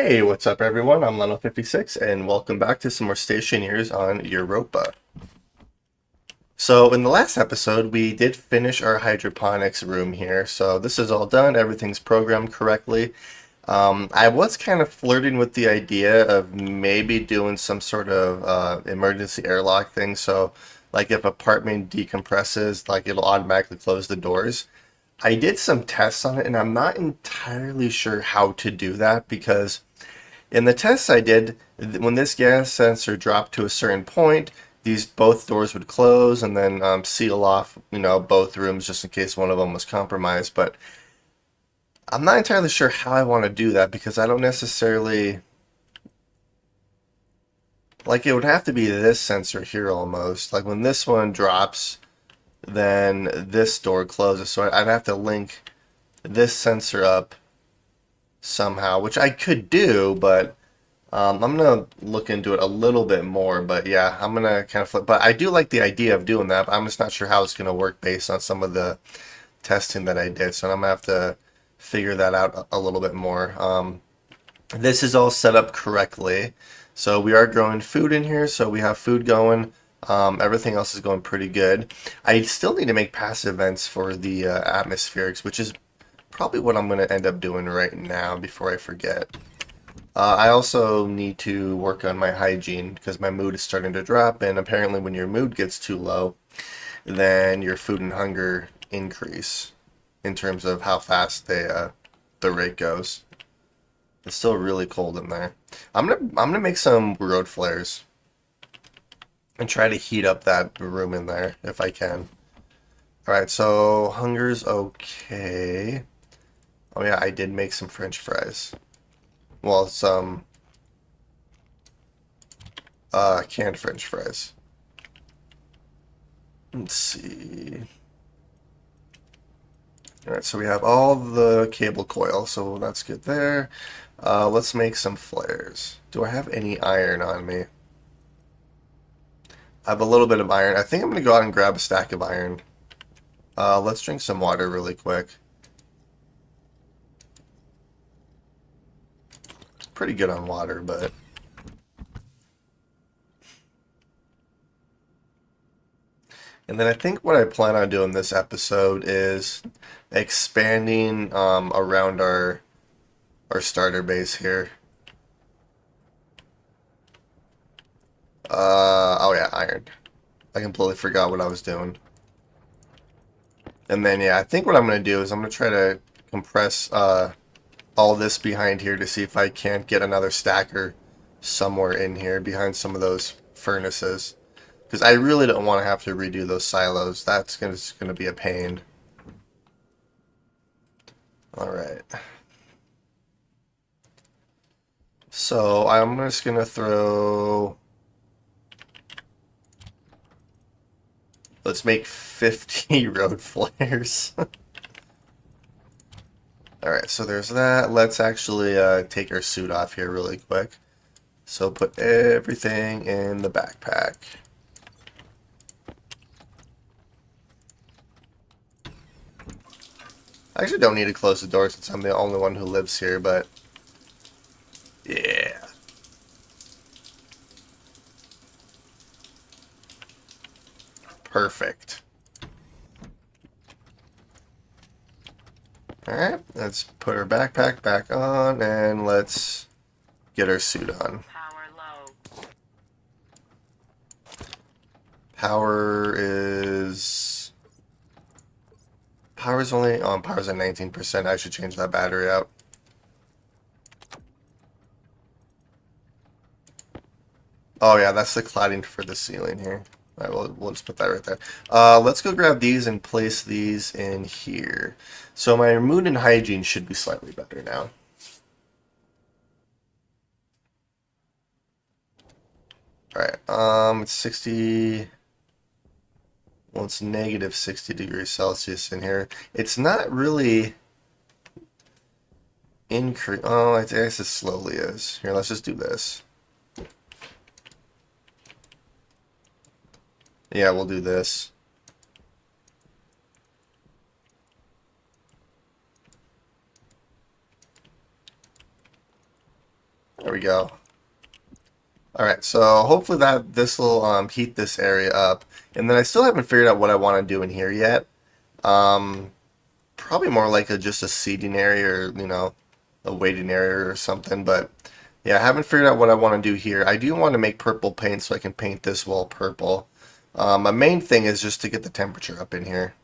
Hey, what's up everyone? I'm Leno56 and welcome back to some more Stationeers on Europa. So in the last episode, we did finish our hydroponics room here. So this is all done, everything's programmed correctly. I was kind of flirting with the idea of maybe doing some sort of emergency airlock thing. So like if apartment decompresses, like it'll automatically close the doors. I did some tests on it and I'm not entirely sure how to do that because in the tests I did, when this gas sensor dropped to a certain point, these both doors would close and then seal off, both rooms just in case one of them was compromised. But I'm not entirely sure how I want to do that because I don't necessarily like it would have to be this sensor here almost. Like when this one drops, then this door closes. So I'd have to link this sensor up somehow, which I could do, but I'm gonna look into it a little bit more, but yeah, I'm gonna kind of flip. But I do like the idea of doing that, but I'm just not sure how it's gonna work based on some of the testing that I did. So I'm gonna have to figure that out a little bit more. This is all set up correctly. So we are growing food in here, so we have food going. Everything else is going pretty good. I still need to make passive vents for the atmospherics, which is probably what I'm gonna end up doing right now before I forget. I also need to work on my hygiene because my mood is starting to drop, and apparently, when your mood gets too low, then your food and hunger increase in terms of how fast the rate goes. It's still really cold in there. I'm gonna make some road flares and try to heat up that room in there if I can. All right, so hunger's okay. Oh yeah, I did make some French fries. Well, some canned French fries. Let's see. All right, so we have all the cable coil, so that's good there. Let's make some flares. Do I have any iron on me? I have a little bit of iron. I think I'm gonna go out and grab a stack of iron. Let's drink some water really quick. Pretty good on water, but and then I think what I plan on doing this episode is expanding around our starter base here. Oh yeah, iron. I completely forgot what I was doing. And then yeah, I think what I'm gonna do is I'm gonna try to compress all this behind here to see if I can't get another stacker somewhere in here behind some of those furnaces. Because I really don't want to have to redo those silos. That's gonna be a pain. Alright. So I'm just gonna throw... Let's make 50 road flares. Alright, so there's that. Let's actually take our suit off here really quick. So put everything in the backpack. I actually don't need to close the door since I'm the only one who lives here, but yeah. Perfect. Alright, let's put our backpack back on and let's get our suit on. Power low. Power is... Power's only... Oh, power's at 19%. I should change that battery out. Oh yeah, that's the cladding for the ceiling here. Alright, we'll just put that right there. Let's go grab these and place these in here. So my mood and hygiene should be slightly better now. Alright, it's 60... Well, it's negative 60 degrees Celsius in here. It's not really increase. Oh, I guess it slowly is. Here, let's just do this. Yeah, we'll do this. There we go. All right, so hopefully that this will heat this area up, and then I still haven't figured out what I want to do in here yet. Um, Probably more like just a seating area, or a waiting area or something. But yeah, I haven't figured out what I want to do here. I do want to make purple paint so I can paint this wall purple. My main thing is just to get the temperature up in here.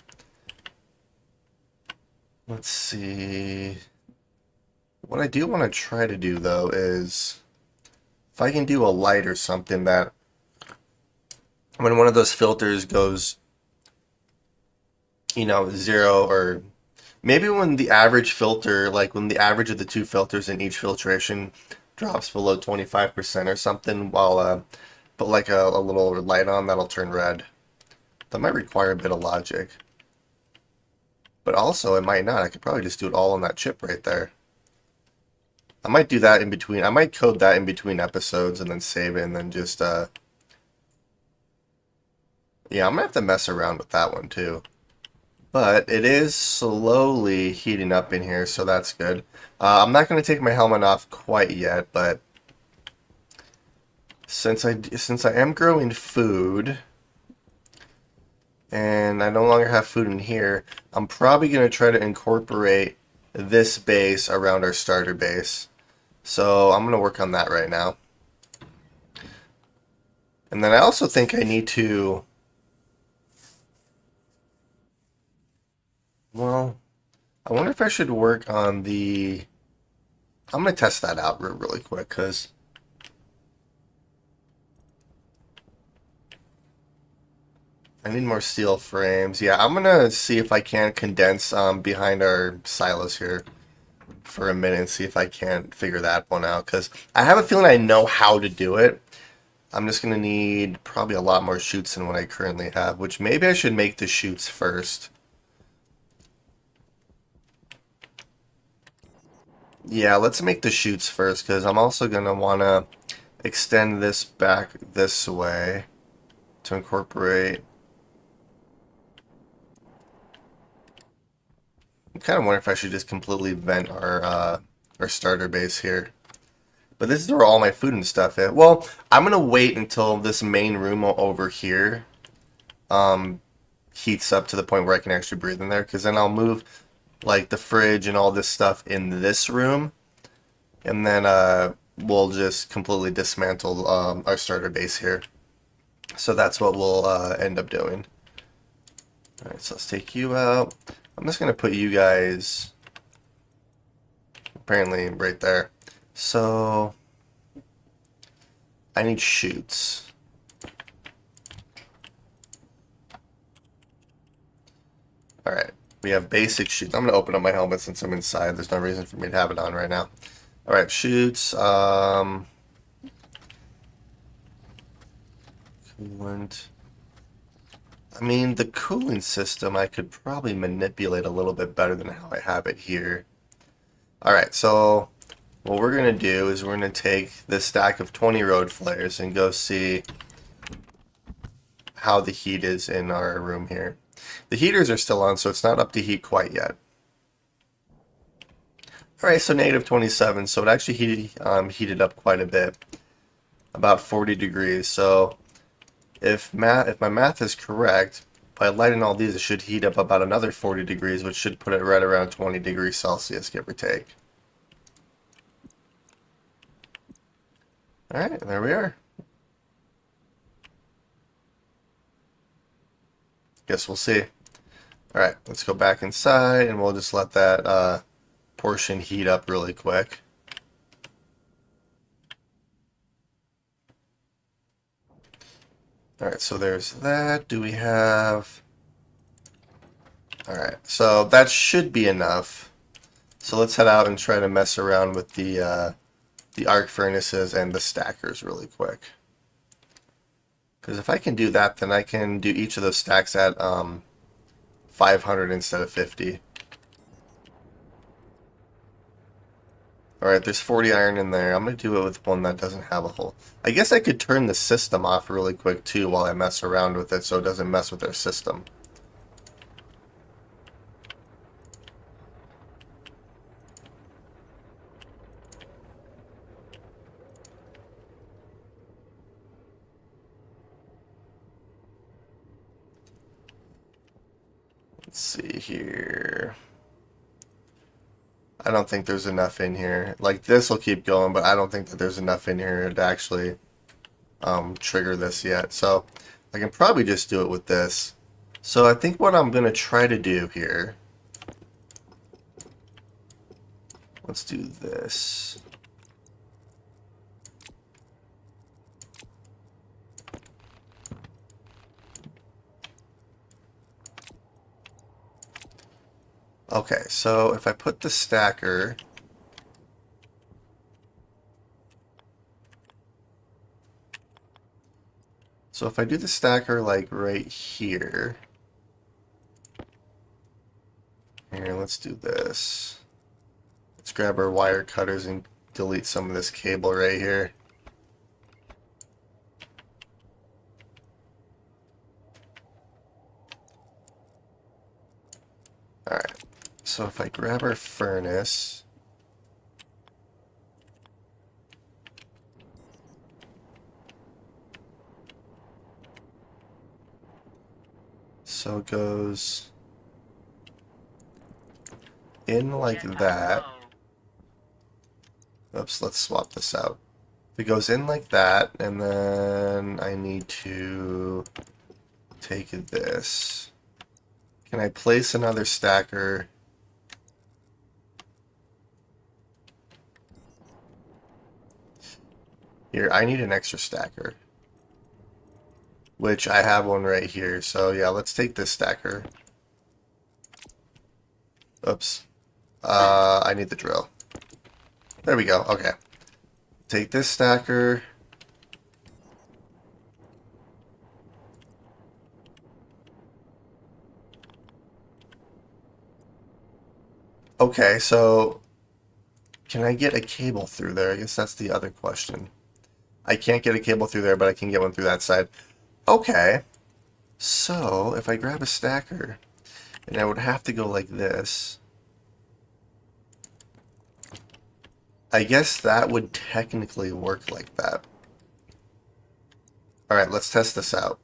Let's see. What I do want to try to do though is if I can do a light or something that when one of those filters goes, zero, or maybe when the average filter, like when the average of the two filters in each filtration drops below 25% or something, while put like a little light on, that'll turn red. That might require a bit of logic. But also, it might not. I could probably just do it all on that chip right there. I might do that in between. I might code that in between episodes and then save it and then just, yeah, I'm gonna have to mess around with that one too. But it is slowly heating up in here, so that's good. I'm not going to take my helmet off quite yet, but since I am growing food and I no longer have food in here, I'm probably going to try to incorporate this base around our starter base. So I'm going to work on that right now. And then I also think I need to, well, I wonder if I should work on I'm going to test that out really quick because I need more steel frames. Yeah, I'm gonna see if I can condense behind our silos here for a minute and see if I can't figure that one out. Because I have a feeling I know how to do it. I'm just gonna need probably a lot more chutes than what I currently have, which maybe I should make the chutes first. Yeah, let's make the chutes first because I'm also gonna wanna extend this back this way to incorporate. I'm kind of wondering if I should just completely vent our starter base here. But this is where all my food and stuff is. Well, I'm gonna wait until this main room over here um, heats up to the point where I can actually breathe in there, because then I'll move like the fridge and all this stuff in this room, and then we'll just completely dismantle our starter base here. So that's what we'll end up doing. All right, so let's take you out. I'm just gonna put you guys apparently right there. So I need chutes. Alright, we have basic chutes. I'm going to open up my helmet since I'm inside. There's no reason for me to have it on right now. Alright, chutes. Coolant. I mean, the cooling system I could probably manipulate a little bit better than how I have it here. Alright, so what we're going to do is we're going to take this stack of 20 road flares and go see how the heat is in our room here. The heaters are still on, so it's not up to heat quite yet. Alright, so negative 27, so it actually heated up quite a bit, about 40 degrees. So if my math is correct, by lighting all these, it should heat up about another 40 degrees, which should put it right around 20 degrees Celsius, give or take. Alright, there we are. Guess we'll see. Alright, let's go back inside, and we'll just let that portion heat up really quick. Alright, so there's that. Do we have... Alright, so that should be enough. So let's head out and try to mess around with the arc furnaces and the stackers really quick. Because if I can do that, then I can do each of those stacks at 500 instead of 50. Alright, there's 40 iron in there. I'm going to do it with one that doesn't have a hole. I guess I could turn the system off really quick too while I mess around with it so it doesn't mess with our system. Let's see here. I don't think there's enough in here. Like this will keep going, but I don't think that there's enough in here to actually trigger this yet. So I can probably just do it with this. So I think what I'm going to try to do here, let's do this. Okay, so if I put the stacker, so if I do the stacker like right here, here, let's do this. Let's grab our wire cutters and delete some of this cable right here. Alright, so if I grab our furnace, so it goes in like that. Oops, let's swap this out. If it goes in like that, and then I need to take this. Can I place another stacker? Here, I need an extra stacker. Which I have one right here. So yeah, let's take this stacker. Oops. I need the drill. There we go. Okay. Take this stacker. Okay, so can I get a cable through there? I guess that's the other question. I can't get a cable through there, but I can get one through that side. Okay. So if I grab a stacker, and I would have to go like this. I guess that would technically work like that. Alright, let's test this out.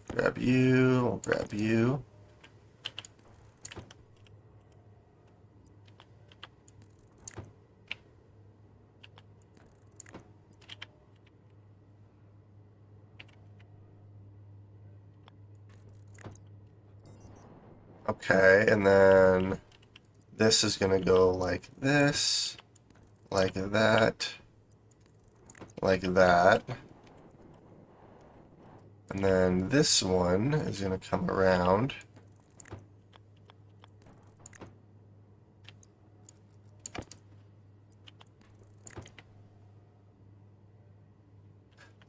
Grab you, we'll grab you. Okay, and then this is going to go like this, like that, like that. And then this one is going to come around.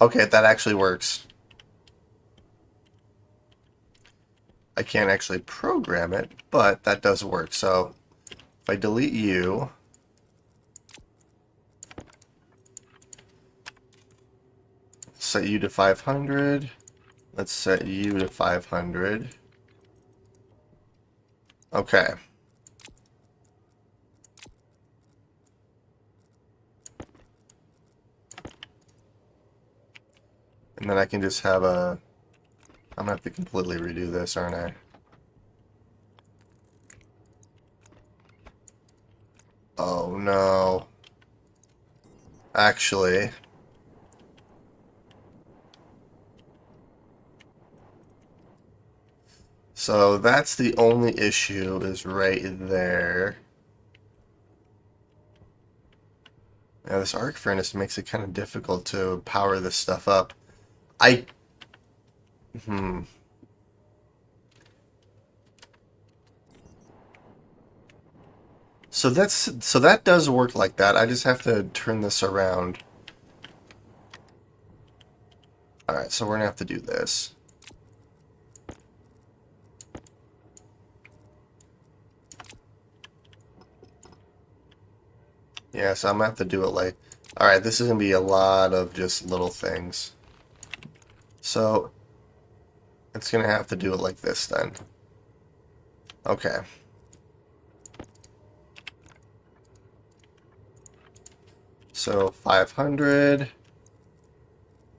Okay, that actually works. I can't actually program it, but that does work. So if I delete you, set you to 500. Let's set you to 500. Okay. And then I can just have a... I'm gonna have to completely redo this, aren't I? Oh no. Actually... So that's the only issue, is right there. Now this arc furnace makes it kind of difficult to power this stuff up. Hmm. So that does work like that. I just have to turn this around. Alright, so we're gonna have to do this. Yeah, so I'm gonna have to do it like... Alright, this is gonna be a lot of just little things. So, it's gonna have to do it like this then. Okay. So, 500.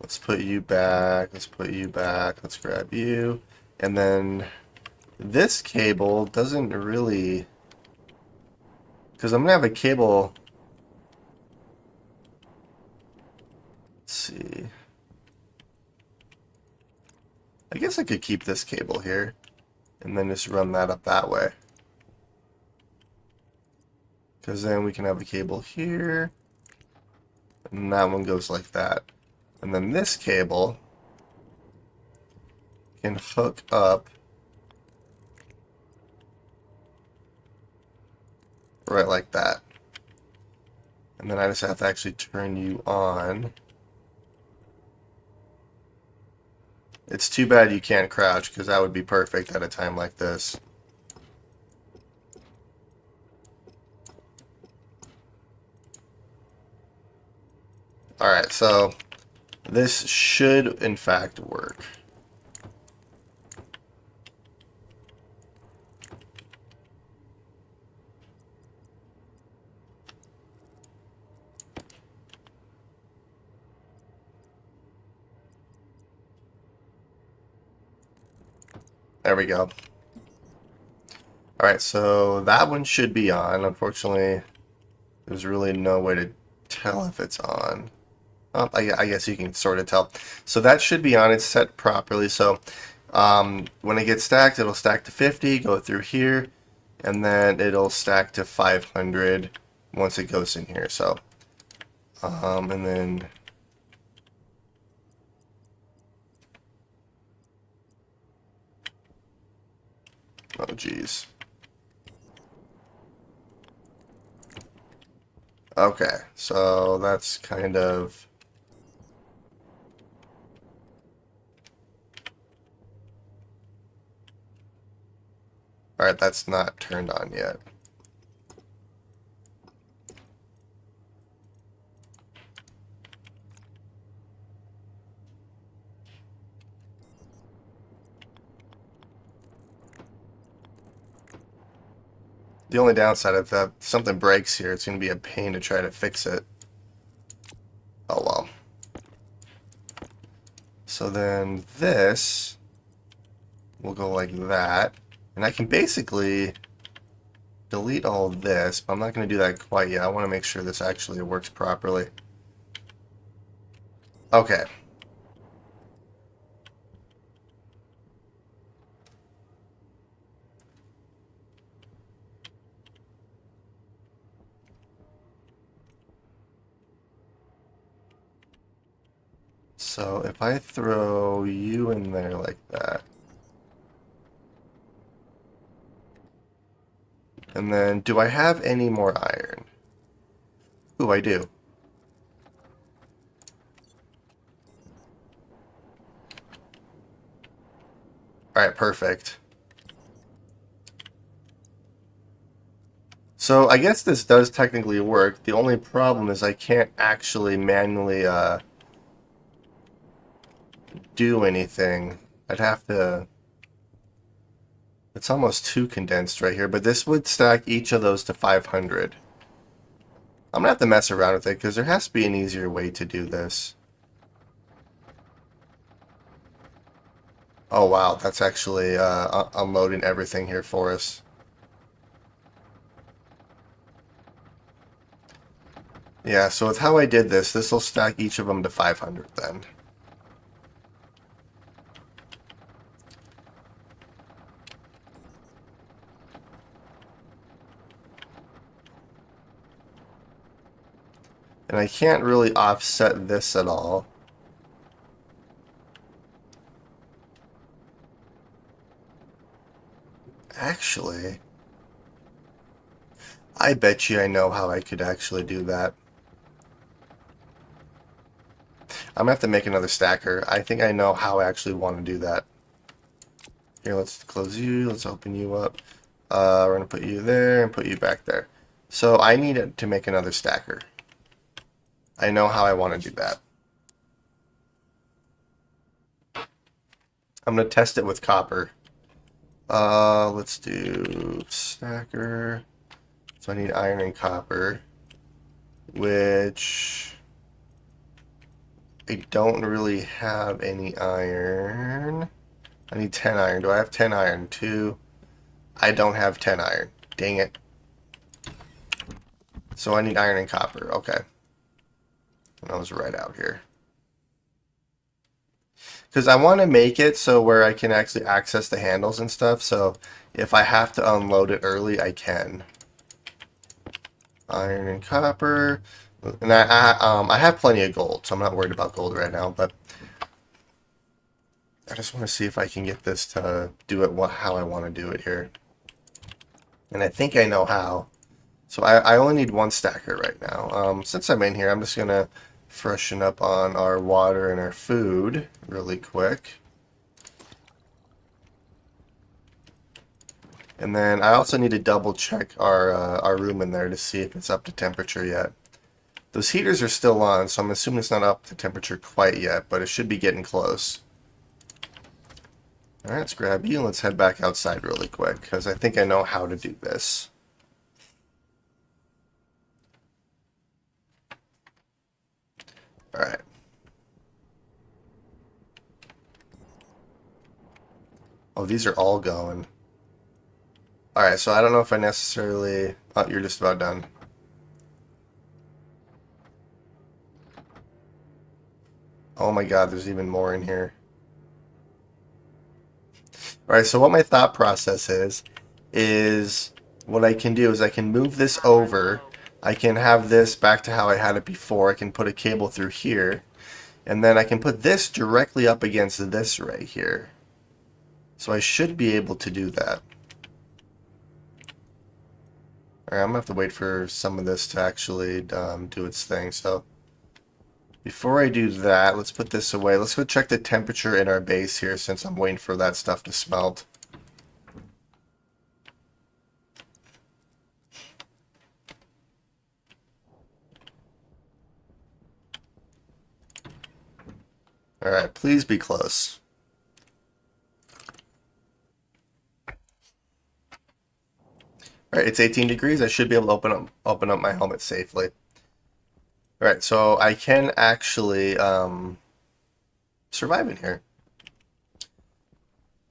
Let's put you back. Let's put you back. Let's grab you. And then this cable doesn't really... Because I'm going to have a cable... Let's see. I guess I could keep this cable here and then just run that up that way. Because then we can have a cable here, and that one goes like that. And then this cable can hook up right like that. And then I just have to actually turn you on. It's too bad you can't crouch, because that would be perfect at a time like this. Alright, so this should in fact work. There we go. Alright, so that one should be on. Unfortunately, there's really no way to tell if it's on. Oh, I guess you can sort of tell. So that should be on. It's set properly. So when it gets stacked, it'll stack to 50, go through here, and then it'll stack to 500 once it goes in here. So, and then... Oh, geez. Okay, so that's kind of... Alright, that's not turned on yet. The only downside of that, if something breaks here, it's going to be a pain to try to fix it. Oh well. So then this will go like that. And I can basically delete all of this, but I'm not going to do that quite yet. I want to make sure this actually works properly. Okay. So if I throw you in there like that, and then do I have any more iron? Ooh, I do. Alright, perfect. So I guess this does technically work. The only problem is I can't actually manually do anything. I'd have to... It's almost too condensed right here, but this would stack each of those to 500. I'm gonna have to mess around with it because there has to be an easier way to do this. Oh wow, that's actually unloading everything here for us. Yeah, so with how I did this, this will stack each of them to 500 then. And I can't really offset this at all. Actually, I bet you I know how I could actually do that. I'm gonna have to make another stacker. I think I know how I actually want to do that. Here, let's close you. Let's open you up. We're gonna put you there and put you back there. So I need to make another stacker. I know how I want to do that. I'm gonna test it with copper. Let's do stacker. So I need iron and copper, which I don't really have any iron. I need 10 iron. Do I have 10 iron? 2, I don't have 10 iron. Dang it. So I need iron and copper. Okay. And I was right out here. Because I want to make it so where I can actually access the handles and stuff. So if I have to unload it early, I can. Iron and copper. And I have plenty of gold, so I'm not worried about gold right now. But I just want to see if I can get this to do it how I want to do it here. And I think I know how. So I only need one stacker right now. Since I'm in here, I'm just going to freshen up on our water and our food really quick. And then I also need to double check our room in there to see if it's up to temperature yet. Those heaters are still on, so I'm assuming it's not up to temperature quite yet, but it should be getting close. Alright, let's grab you and let's head back outside really quick, because I think I know how to do this. Alright. Oh, these are all going. Alright, so I don't know if I necessarily... Oh, you're just about done. Oh my god, there's even more in here. Alright, so what my thought process is what I can do is I can move this over. I can have this back to how I had it before. I can put a cable through here. And then I can put this directly up against this right here. So I should be able to do that. Alright, I'm going to have to wait for some of this to actually do its thing. So before I do that, let's put this away. Let's go check the temperature in our base here since I'm waiting for that stuff to smelt. Alright, please be close. Alright, it's 18 degrees. I should be able to open up my helmet safely. Alright, so I can actually survive in here.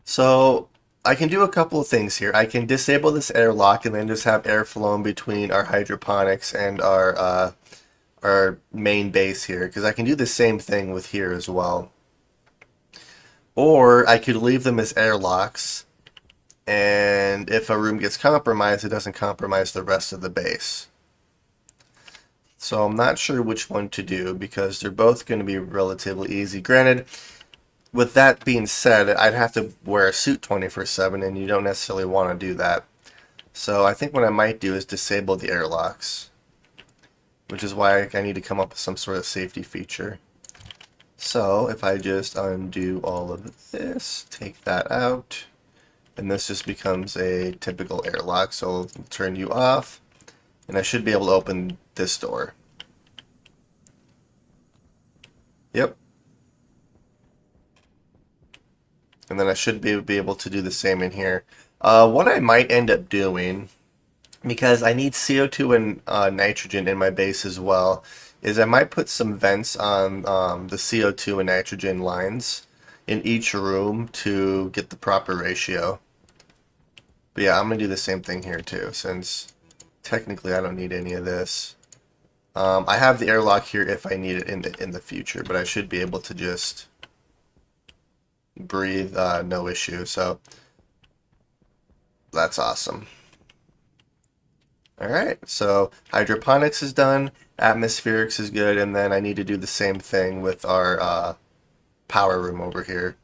So I can do a couple of things here. I can disable this airlock and then just have air flowing between our hydroponics and our main base here, because I can do the same thing with here as well. Or I could leave them as airlocks, and if a room gets compromised, it doesn't compromise the rest of the base. So I'm not sure which one to do because they're both going to be relatively easy. Granted, with that being said, I'd have to wear a suit 24/7, and you don't necessarily want to do that. So I think what I might do is disable the airlocks, which is why I need to come up with some sort of safety feature. So if I just undo all of this, take that out, and this just becomes a typical airlock. So I'll turn you off, and I should be able to open this door. Yep. And then I should be able to do the same in here. What I might end up doing, because I need CO2 and nitrogen in my base as well, is I might put some vents on the CO2 and nitrogen lines in each room to get the proper ratio. But yeah, I'm going to do the same thing here too, since technically I don't need any of this. I have the airlock here if I need it in the future, but I should be able to just breathe no issue, so that's awesome. Alright, so hydroponics is done, atmospherics is good, and then I need to do the same thing with our power room over here.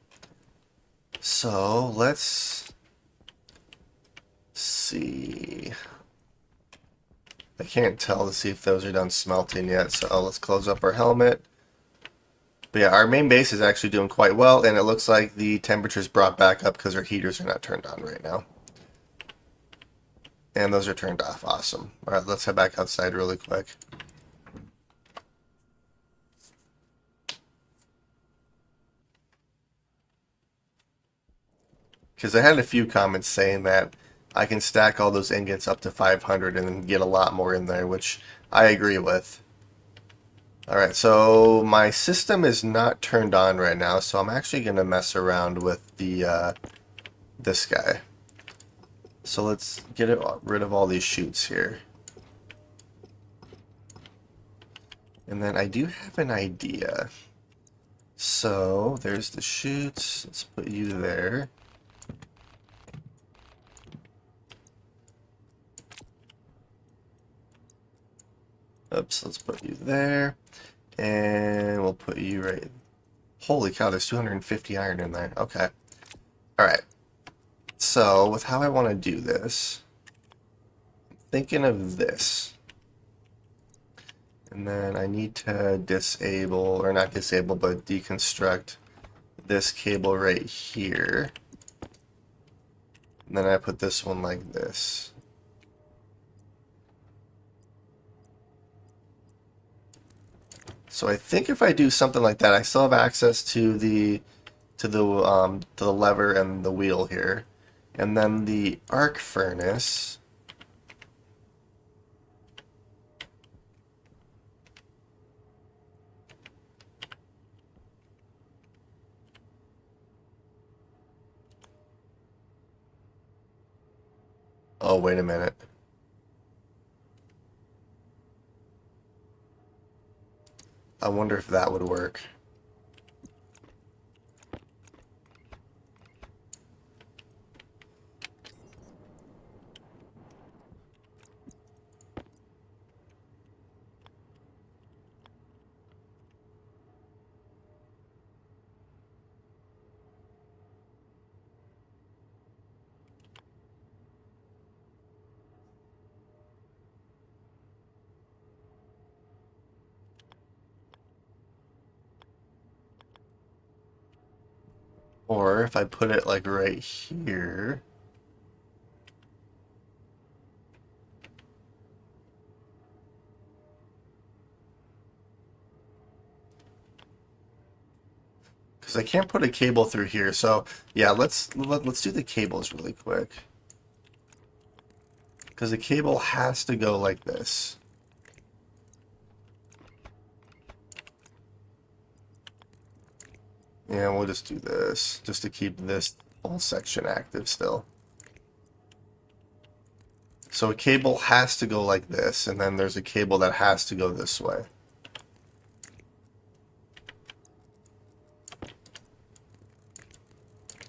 So let's see. I can't tell to see if those are done smelting yet, so let's close up our helmet. But yeah, our main base is actually doing quite well, and it looks like the temperature's brought back up because our heaters are not turned on right now. And those are turned off. Awesome. Alright, let's head back outside really quick. Because I had a few comments saying that I can stack all those ingots up to 500 and then get a lot more in there, which I agree with. Alright, so my system is not turned on right now, so I'm actually going to mess around with the this guy. So let's get rid of all these chutes here. And then I do have an idea. So there's the chutes. Let's put you there. Oops, let's put you there. And we'll put you right. Holy cow, there's 250 iron in there. Okay. Alright. So, with how I want to do this, I'm thinking of this. And then I need to disable, or not disable, but deconstruct this cable right here. And then I put this one like this. So I think if I do something like that, I still have access to the lever and the wheel here. And then the arc furnace. Oh, wait a minute. I wonder if that would work. Or if I put it like right here. Because I can't put a cable through here. So yeah, let's do the cables really quick. Because the cable has to go like this. Yeah, we'll just do this, just to keep this whole section active still. So a cable has to go like this, and then there's a cable that has to go this way.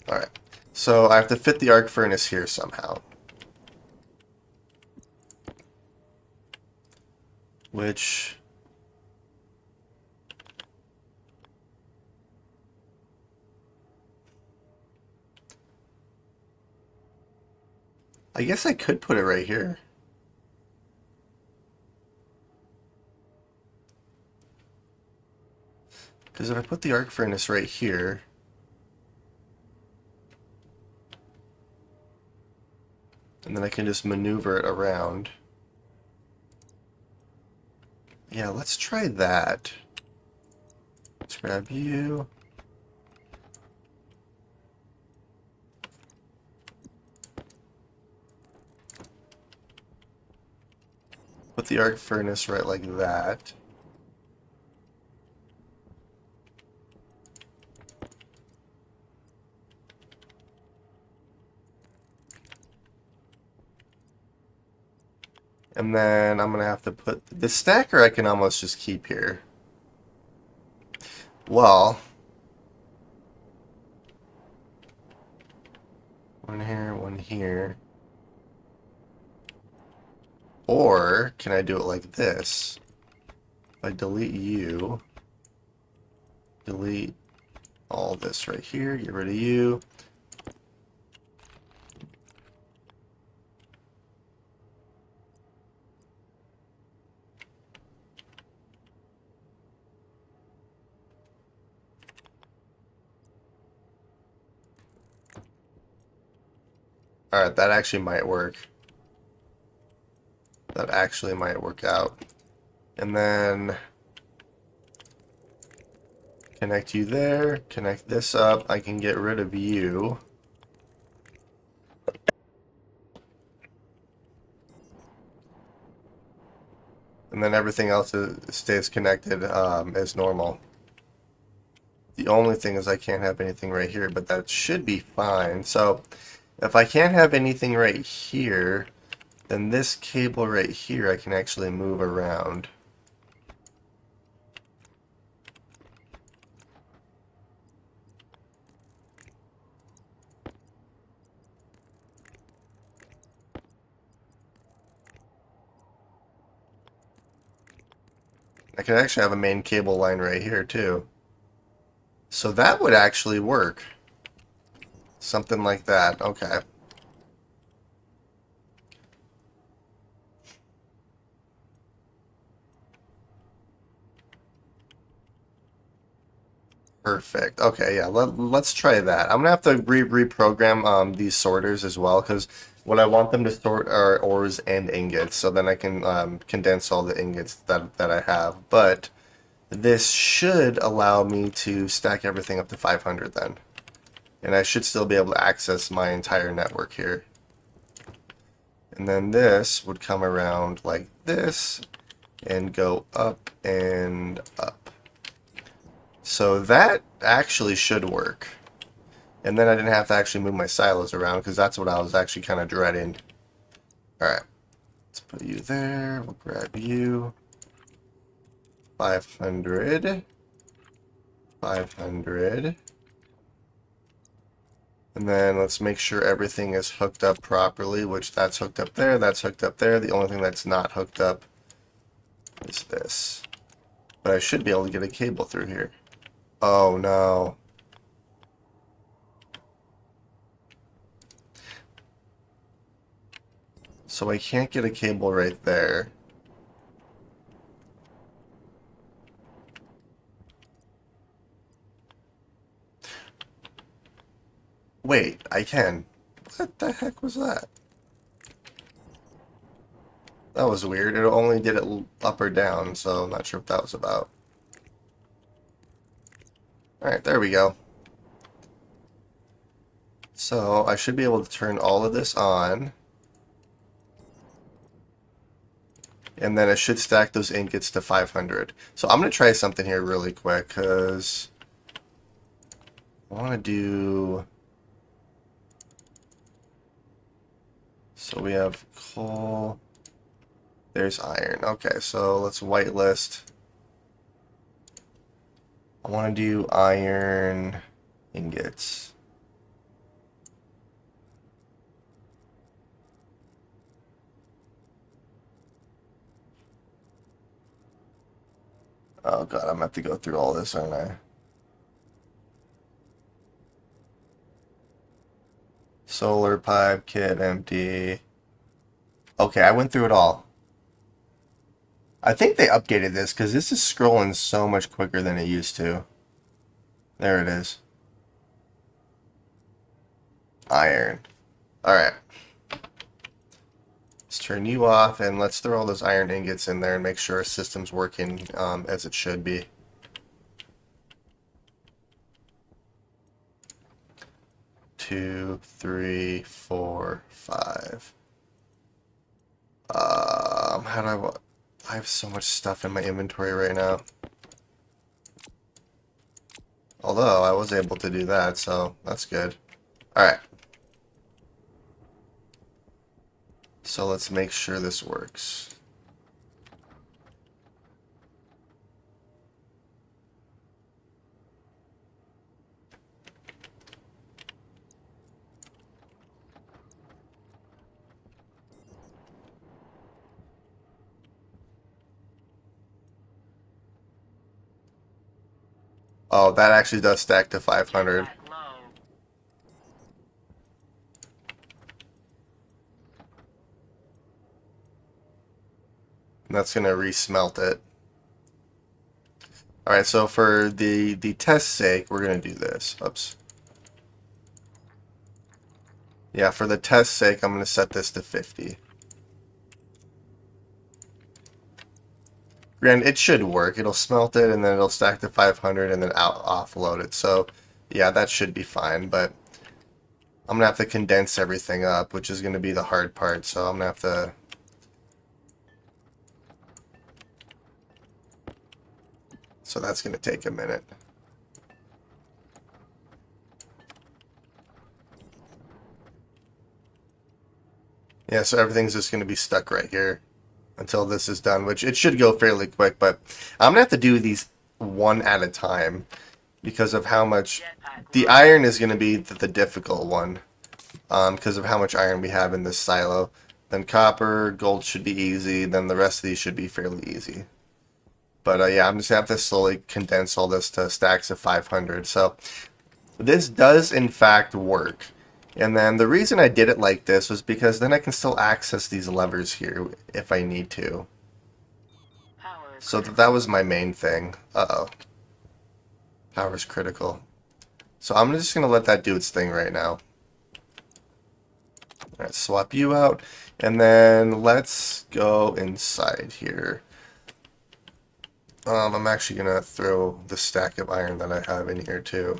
Alright, so I have to fit the arc furnace here somehow. Which... I guess I could put it right here. Because if I put the arc furnace right here, and then I can just maneuver it around. Yeah, let's try that. Let's grab you. Put the arc furnace right like that. And then I'm going to have to put... The stacker I can almost just keep here. Well... One here, one here. Or, can I do it like this? If I delete you... Delete all this right here, get rid of you. Alright, that actually might work. That actually might work out. And then connect you there, connect this up. I can get rid of you. And then everything else stays connected as normal. The only thing is I can't have anything right here, but that should be fine. So If I can't have anything right here, then this cable right here I can actually move around. I could actually have a main cable line right here too. So that would actually work. Something like that. Okay. Perfect. Okay, yeah, let's try that. I'm gonna have to reprogram these sorters as well because what I want them to sort are ores and ingots, so then I can condense all the ingots that I have. But this should allow me to stack everything up to 500 then, and I should still be able to access my entire network here. And then this would come around like this and go up and up. So that actually should work. And then I didn't have to actually move my silos around because that's what I was actually kind of dreading. Alright, let's put you there. We'll grab you. 500. 500. And then let's make sure everything is hooked up properly, which that's hooked up there, that's hooked up there. The only thing that's not hooked up is this. But I should be able to get a cable through here. Oh no. So I can't get a cable right there. Wait, I can. What the heck was that? That was weird. It only did it up or down, so I'm not sure what that was about. Alright, there we go. So I should be able to turn all of this on. And then it should stack those ingots to 500. So I'm going to try something here really quick, because I want to do... So we have coal. There's iron. Okay, so let's whitelist. I want to do iron ingots. Oh god, I'm gonna have to go through all this, aren't I? Solar pipe, kit empty. Okay, I went through it all. I think they updated this because this is scrolling so much quicker than it used to. There it is. Iron. Alright. Let's turn you off and let's throw all those iron ingots in there and make sure our system's working as it should be. Two, three, four, five. How do I have so much stuff in my inventory right now. Although I was able to do that, so that's good. Alright. So let's make sure this works. Oh, that actually does stack to 500. And that's going to resmelt it. Alright, so for the test sake, we're going to do this. Oops. Yeah, for the test sake, I'm going to set this to 50. Granted, it should work. It'll smelt it, and then it'll stack to 500, and then offload it. So, yeah, that should be fine, but I'm going to have to condense everything up, which is going to be the hard part, so I'm going to have to... So that's going to take a minute. Yeah, so everything's just going to be stuck right here until this is done, which it should go fairly quick, but I'm going to have to do these one at a time because of how much the iron is going to be the difficult one, because of how much iron we have in this silo. Then copper, gold should be easy, then the rest of these should be fairly easy. But yeah, I'm just going to have to slowly condense all this to stacks of 500. So this does in fact work. And then the reason I did it like this was because then I can still access these levers here if I need to. So that was my main thing. Uh-oh. Power's critical. So I'm just going to let that do its thing right now. Alright, swap you out. And then let's go inside here. I'm actually going to throw the stack of iron that I have in here too.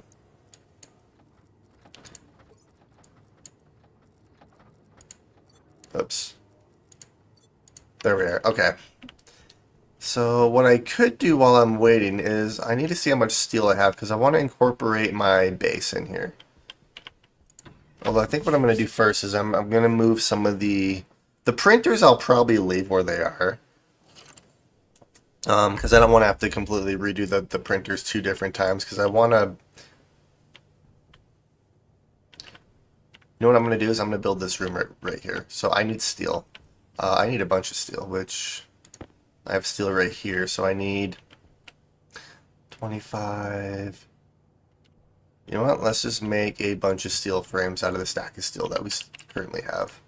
Oops. There we are. Okay. So what I could do while I'm waiting is I need to see how much steel I have because I want to incorporate my base in here. Although I think what I'm going to do first is I'm going to move some of the printers. I'll probably leave where they are because I don't want to have to completely redo the printers 2 different times because I want to. You know what I'm going to do is I'm going to build this room right here. So I need steel. I need a bunch of steel, which I have steel right here. So I need 25. You know what? Let's just make a bunch of steel frames out of the stack of steel that we currently have.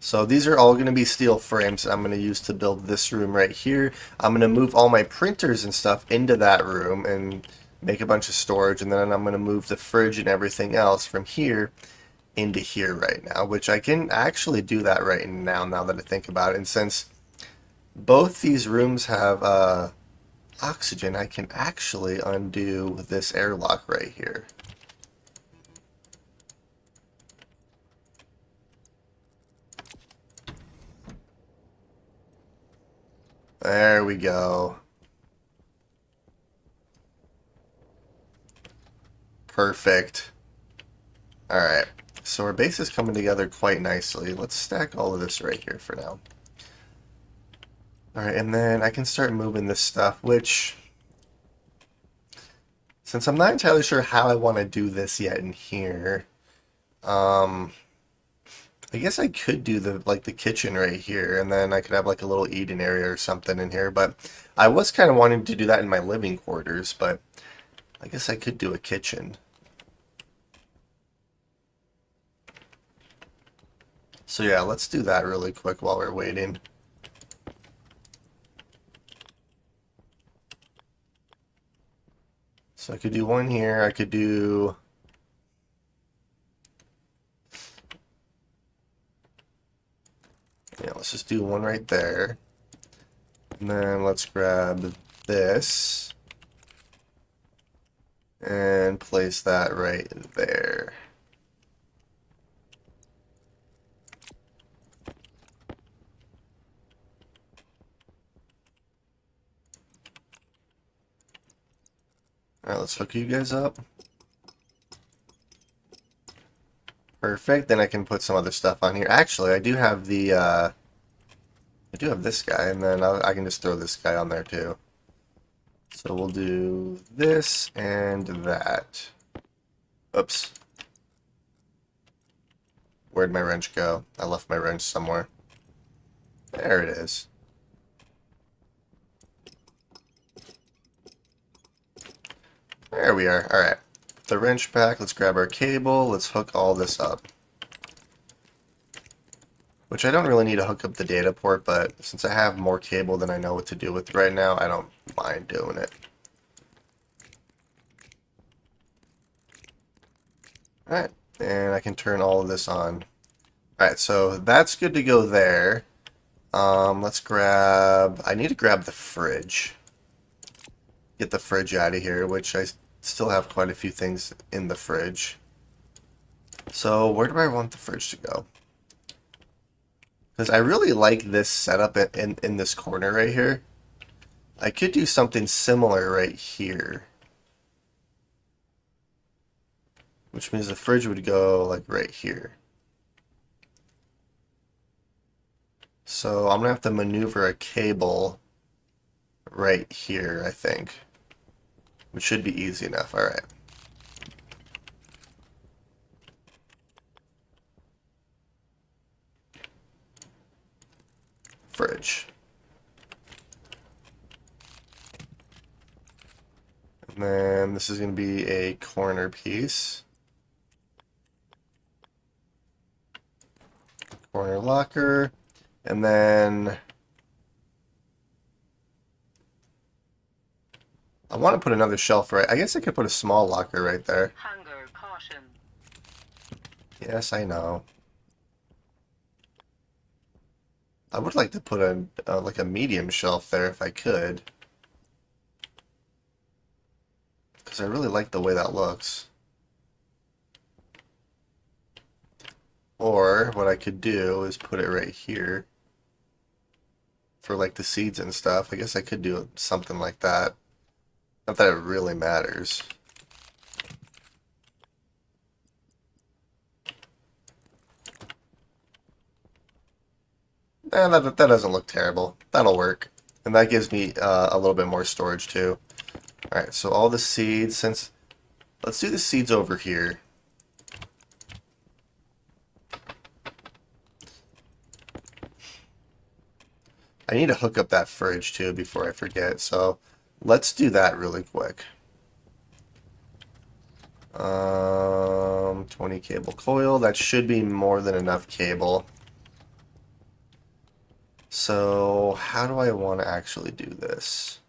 So these are all going to be steel frames I'm going to use to build this room right here. I'm going to move all my printers and stuff into that room and make a bunch of storage. And then I'm going to move the fridge and everything else from here into here right now, which I can actually do that right now that I think about it. And since both these rooms have oxygen, I can actually undo this airlock right here. There we go. Perfect. Alright, so our base is coming together quite nicely. Let's stack all of this right here for now. Alright, and then I can start moving this stuff, which, since I'm not entirely sure how I want to do this yet in here, I guess I could do the kitchen right here, and then I could have like a little eating area or something in here, but I was kind of wanting to do that in my living quarters, but I guess I could do a kitchen. So yeah, let's do that really quick while we're waiting. So I could do one here, I could do... Yeah, let's just do one right there. And then let's grab this and place that right there. Alright, let's hook you guys up. Perfect. Then I can put some other stuff on here. Actually, I do have the, I do have this guy, and then I can just throw this guy on there too. So we'll do this and that. Oops. Where'd my wrench go? I left my wrench somewhere. There it is. There we are. Alright. The wrench back. Let's grab our cable. Let's hook all this up. Which I don't really need to hook up the data port, but since I have more cable than I know what to do with right now, I don't mind doing it. Alright, and I can turn all of this on. Alright, so that's good to go there. Let's grab... I need to grab the fridge. Get the fridge out of here, which I still have quite a few things in the fridge. So where do I want the fridge to go? Because I really like this setup in this corner right here. I could do something similar right here. Which means the fridge would go like right here. So I'm gonna have to maneuver a cable right here, I think, which should be easy enough. All right. Fridge. And then this is going to be a corner piece. Corner locker. And then I want to put another shelf right. I guess I could put a small locker right there. Hunger caution. Yes, I know. I would like to put a like a medium shelf there if I could, because I really like the way that looks. Or what I could do is put it right here for like the seeds and stuff. I guess I could do something like that. Not that it really matters. That doesn't look terrible. That'll work. And that gives me a little bit more storage too. Alright, so all the seeds, since... Let's do the seeds over here. I need to hook up that fridge too before I forget, so let's do that really quick. 20 cable coil. That should be more than enough cable. So how do I want to actually do this?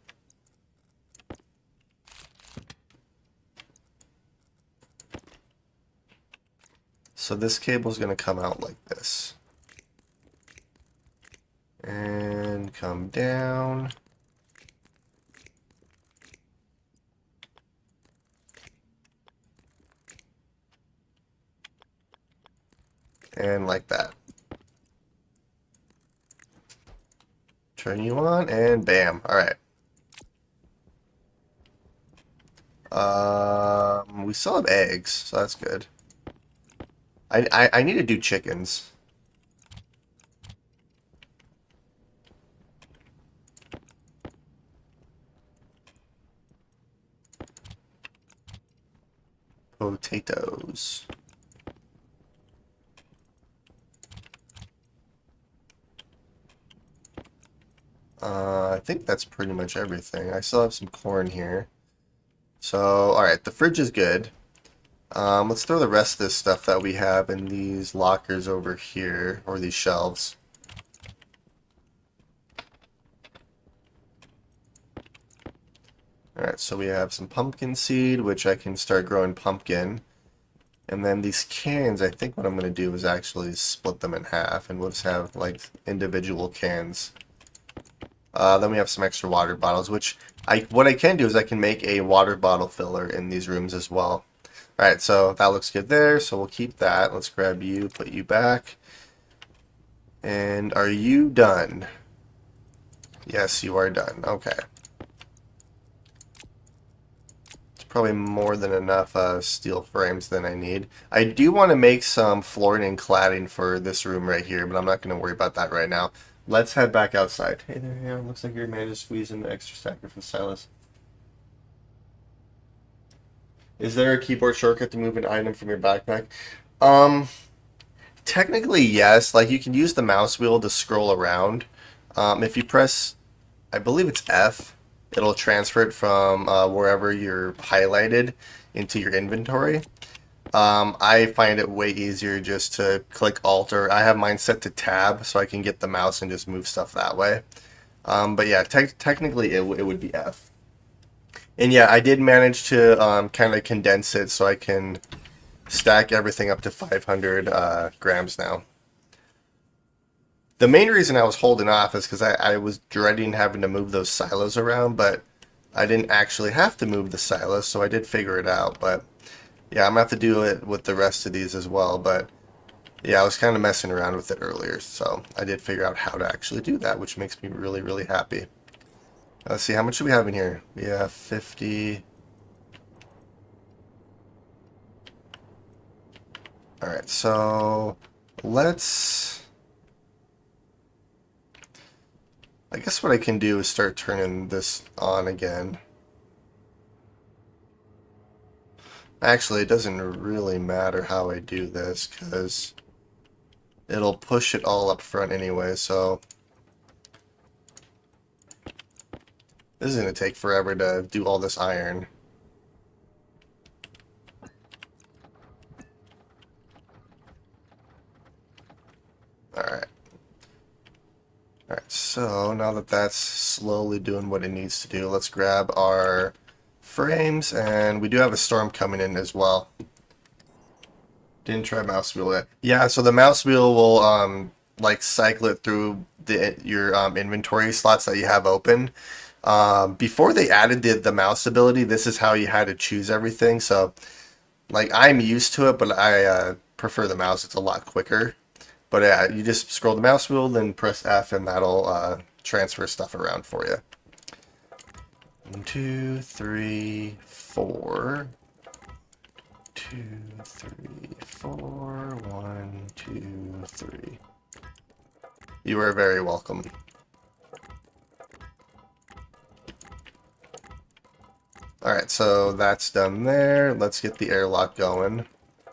So this cable is going to come out like this. And come down. And like that. Turn you on, and bam. Alright. We still have eggs, so that's good. I need to do chickens. Potatoes. I think that's pretty much everything. I still have some corn here. So, alright, the fridge is good. Let's throw the rest of this stuff that we have in these lockers over here, or these shelves. Alright, so we have some pumpkin seed, which I can start growing pumpkin. And then these cans, I think what I'm going to do is actually split them in half, and we'll just have like individual cans. Then we have some extra water bottles, which what I can do is I can make a water bottle filler in these rooms as well. Alright, so that looks good there, so we'll keep that. Let's grab you, put you back. And are you done? Yes, you are done. Okay. It's probably more than enough steel frames than I need. I do want to make some flooring and cladding for this room right here, but I'm not going to worry about that right now. Let's head back outside. Hey there, yeah, looks like you're managed to squeeze in the extra stacker for the stylus. Is there a keyboard shortcut to move an item from your backpack? Um, Technically, yes. Like, you can use the mouse wheel to scroll around. If you press, I believe it's F, it'll transfer it from wherever you're highlighted into your inventory. I find it way easier just to click Alt, or I have mine set to Tab so I can get the mouse and just move stuff that way. But yeah, technically it would be F. And yeah, I did manage to kind of condense it so I can stack everything up to 500 grams now. The main reason I was holding off is because I was dreading having to move those silos around, but I didn't actually have to move the silos, so I did figure it out. But yeah, I'm going to have to do it with the rest of these as well. But yeah, I was kind of messing around with it earlier, so I did figure out how to actually do that, which makes me really, really happy. Let's see, how much do we have in here? We have 50. Alright, so let's... I guess what I can do is start turning this on again. Actually, it doesn't really matter how I do this because it'll push it all up front anyway, so this is going to take forever to do all this iron. Alright. Alright, so now that that's slowly doing what it needs to do, let's grab our frames, and we do have a storm coming in as well. Didn't try mouse wheel yet. Yeah, so the mouse wheel will like cycle it through your inventory slots that you have open. Before they added the mouse ability, this is how you had to choose everything. So like I'm used to it, but I prefer the mouse. It's a lot quicker. But you just scroll the mouse wheel, then press F, and that'll transfer stuff around for you. 1, 2, 3, 4. 2, 3, 4. 1, 2, 3. You are very welcome. Alright, so that's done there. Let's get the airlock going,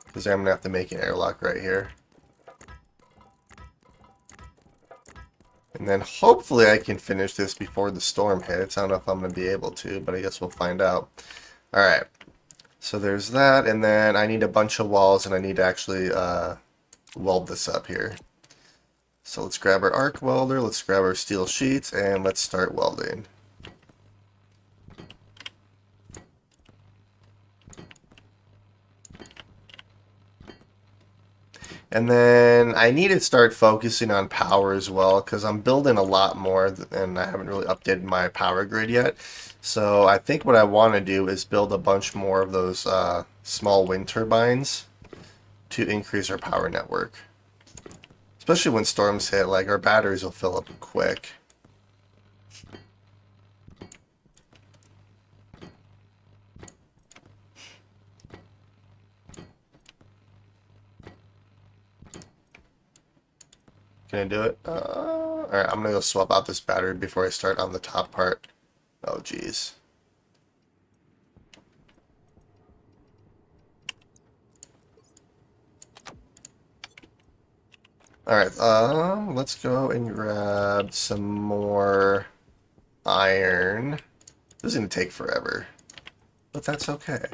because I'm going to have to make an airlock right here. And then hopefully I can finish this before the storm hits. I don't know if I'm going to be able to, but I guess we'll find out. Alright, so there's that, and then I need a bunch of walls, and I need to actually weld this up here. So let's grab our arc welder, let's grab our steel sheets, and let's start welding. And then I need to start focusing on power as well, because I'm building a lot more and I haven't really updated my power grid yet. So I think what I want to do is build a bunch more of those small wind turbines to increase our power network. Especially when storms hit, like our batteries will fill up quick. Can I do it? Alright, I'm gonna go swap out this battery before I start on the top part. Oh, geez. Alright, let's go and grab some more iron. This is gonna take forever, but that's okay.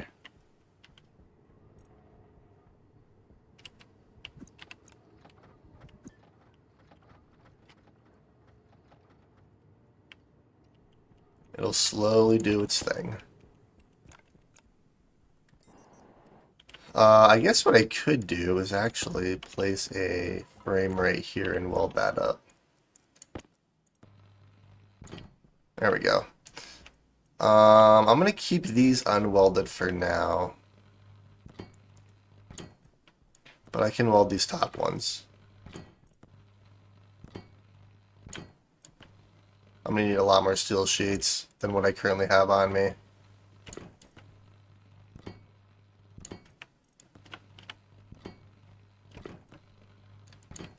It'll slowly do its thing. I guess what I could do is actually place a frame right here and weld that up. There we go. I'm going to keep these unwelded for now. But I can weld these top ones. I'm going to need a lot more steel sheets than what I currently have on me.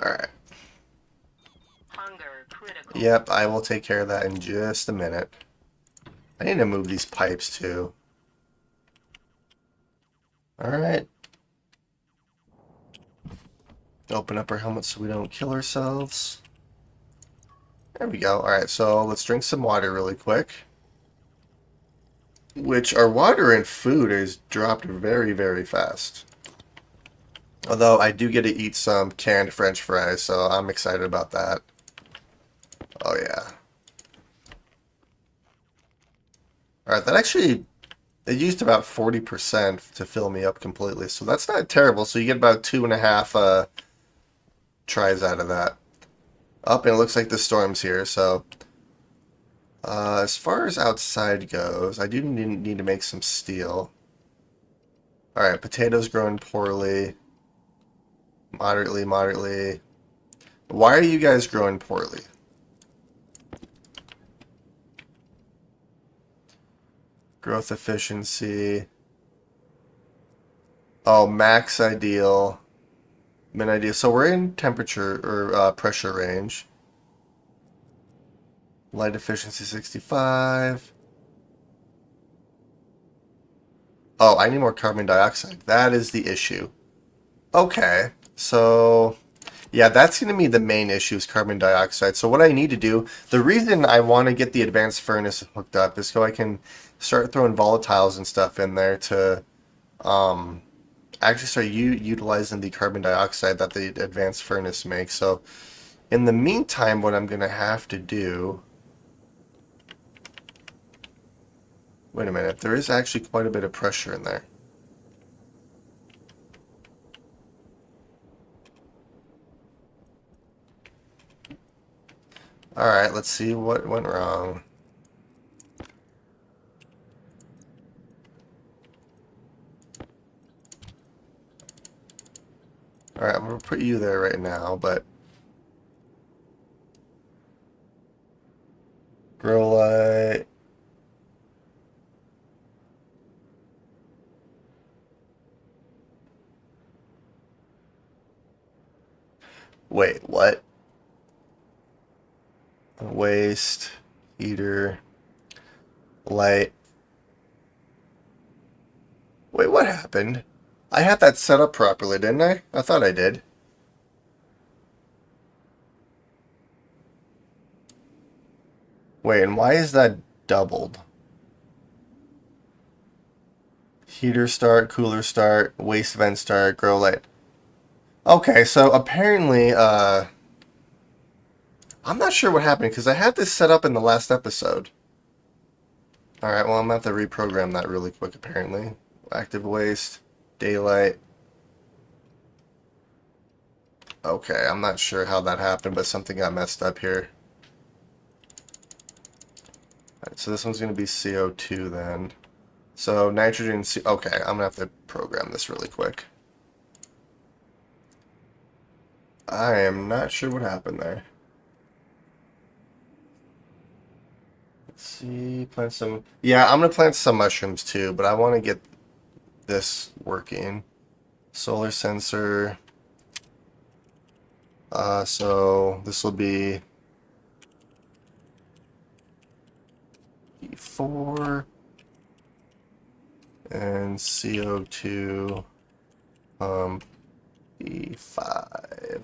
Alright. Yep, I will take care of that in just a minute. I need to move these pipes too. Alright. Open up our helmets so we don't kill ourselves. There we go. Alright, so let's drink some water really quick. Which our water and food is dropped very, very fast. Although I do get to eat some canned French fries, so I'm excited about that. Oh yeah. Alright, that actually, it used about 40% to fill me up completely, so that's not terrible. So you get about 2.5 tries out of that. Up, and it looks like the storm's here, so as far as outside goes, I do need to make some steel. Alright, potatoes growing poorly. Moderately, moderately. Why are you guys growing poorly? Growth efficiency. Oh, max ideal. Min ideal. So we're in temperature or pressure range. Light efficiency 65. Oh, I need more carbon dioxide. That is the issue. Okay, so yeah, that's going to be the main issue is carbon dioxide. So what I need to do, the reason I want to get the advanced furnace hooked up is so I can start throwing volatiles and stuff in there to um, actually start utilizing the carbon dioxide that the advanced furnace makes. So in the meantime, what I'm going to have to do, wait a minute, there is actually quite a bit of pressure in there. All right, let's see what went wrong. All right, I'm going to put you there right now, but grow light. Wait, what? Waste, heater, light. Wait, what happened? I had that set up properly, didn't I? I thought I did. Wait, and why is that doubled? Heater start, cooler start, waste vent start, grow light. Okay, so apparently, I'm not sure what happened because I had this set up in the last episode. Alright, well, I'm gonna have to reprogram that really quick, apparently. Active waste, daylight. Okay, I'm not sure how that happened, but something got messed up here. Alright, so this one's gonna be CO2 then. So nitrogen, okay, I'm gonna have to program this really quick. I am not sure what happened there. Let's see, plant some. Yeah, I'm gonna plant some mushrooms too, but I want to get this working. Solar sensor. So this will be E4 and CO2 E5.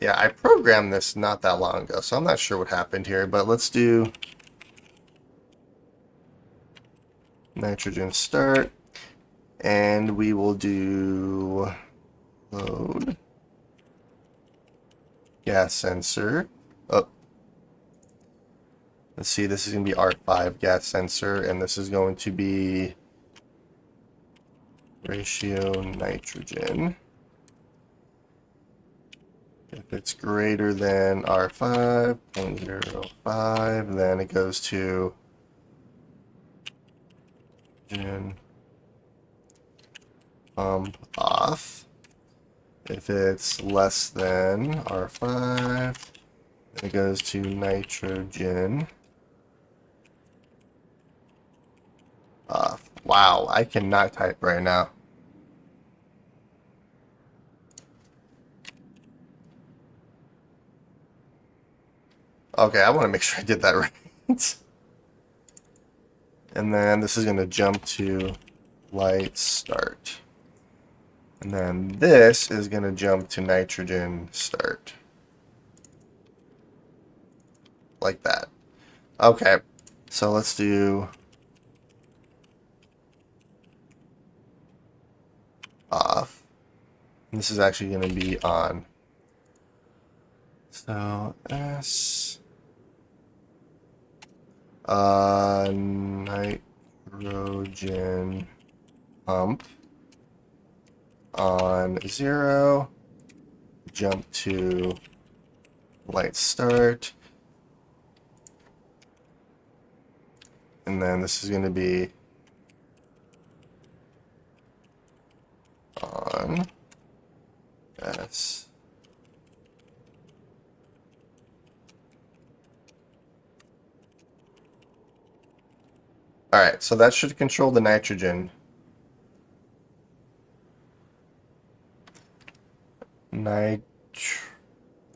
Yeah, I programmed this not that long ago, so I'm not sure what happened here, but let's do nitrogen start, and we will do load gas sensor. Oh, let's see, this is going to be R5 gas sensor, and this is going to be ratio nitrogen. If it's greater than R5, 0.05, then it goes to pump off. If it's less than R5, then it goes to nitrogen off. Wow, I cannot type right now. Okay, I want to make sure I did that right. And then this is going to jump to light start. And then this is going to jump to nitrogen start. Like that. Okay, so let's do off. And this is actually going to be on. So S nitrogen pump on 0, jump to light start, and then this is going to be on S. Alright, so that should control the nitrogen.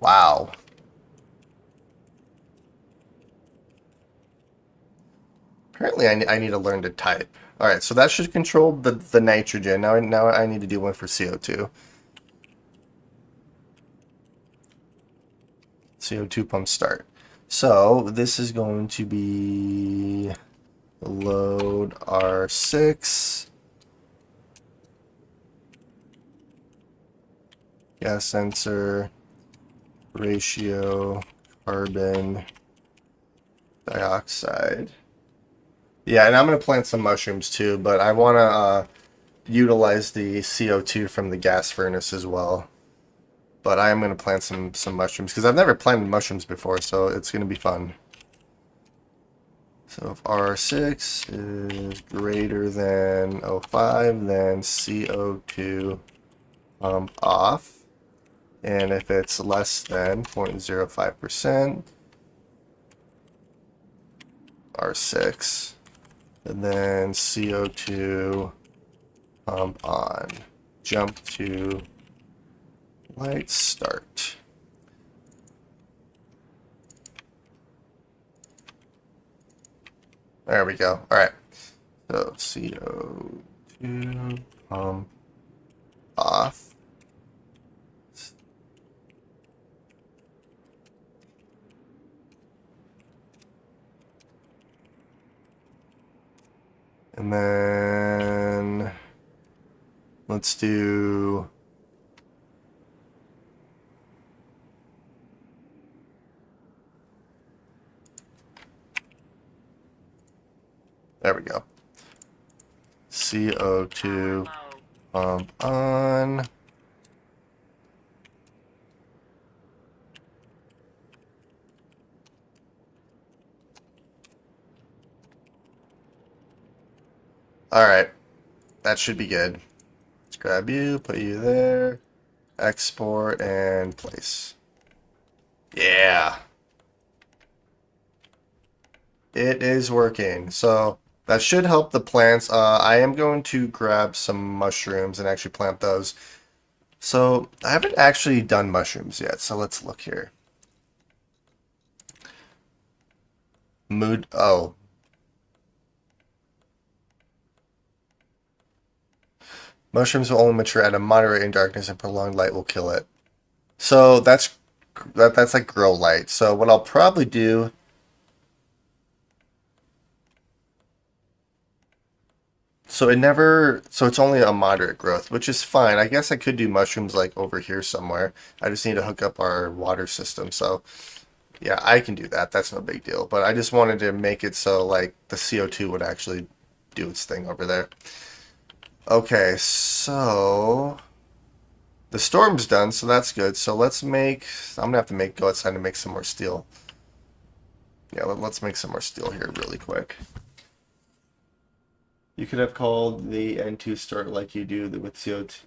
Wow. Apparently, I need to learn to type. All right, so that should control the nitrogen. Now I need to do one for CO2. CO2 pump start. So this is going to be load R6. Gas sensor ratio carbon dioxide. Yeah, and I'm going to plant some mushrooms too, but I want to utilize the CO2 from the gas furnace as well. But I am going to plant some mushrooms because I've never planted mushrooms before, so it's going to be fun. So if R6 is greater than 0.5, then CO2 pump off. And if it's less than 0.05%, R6, and then CO2 pump on. Jump to light start. There we go. All right. So CO2 pump off. And then let's do there we go. CO2 pump on. All right. That should be good. Let's grab you, put you there, export, and place. Yeah. It is working. So that should help the plants. I am going to grab some mushrooms and actually plant those. So I haven't actually done mushrooms yet. So let's look here. Mood. Oh. Mushrooms will only mature at a moderate in darkness and prolonged light will kill it. So that's like grow light. So what I'll probably do. So it's only a moderate growth, which is fine. I guess I could do mushrooms like over here somewhere. I just need to hook up our water system. So yeah, I can do that. That's no big deal. But I just wanted to make it so like the CO2 would actually do its thing over there. Okay, so the storm's done, so that's good. So let's make, I'm gonna have to go outside and make some more steel. Yeah, let's make some more steel here really quick. You could have called the N2 start like you do with CO2.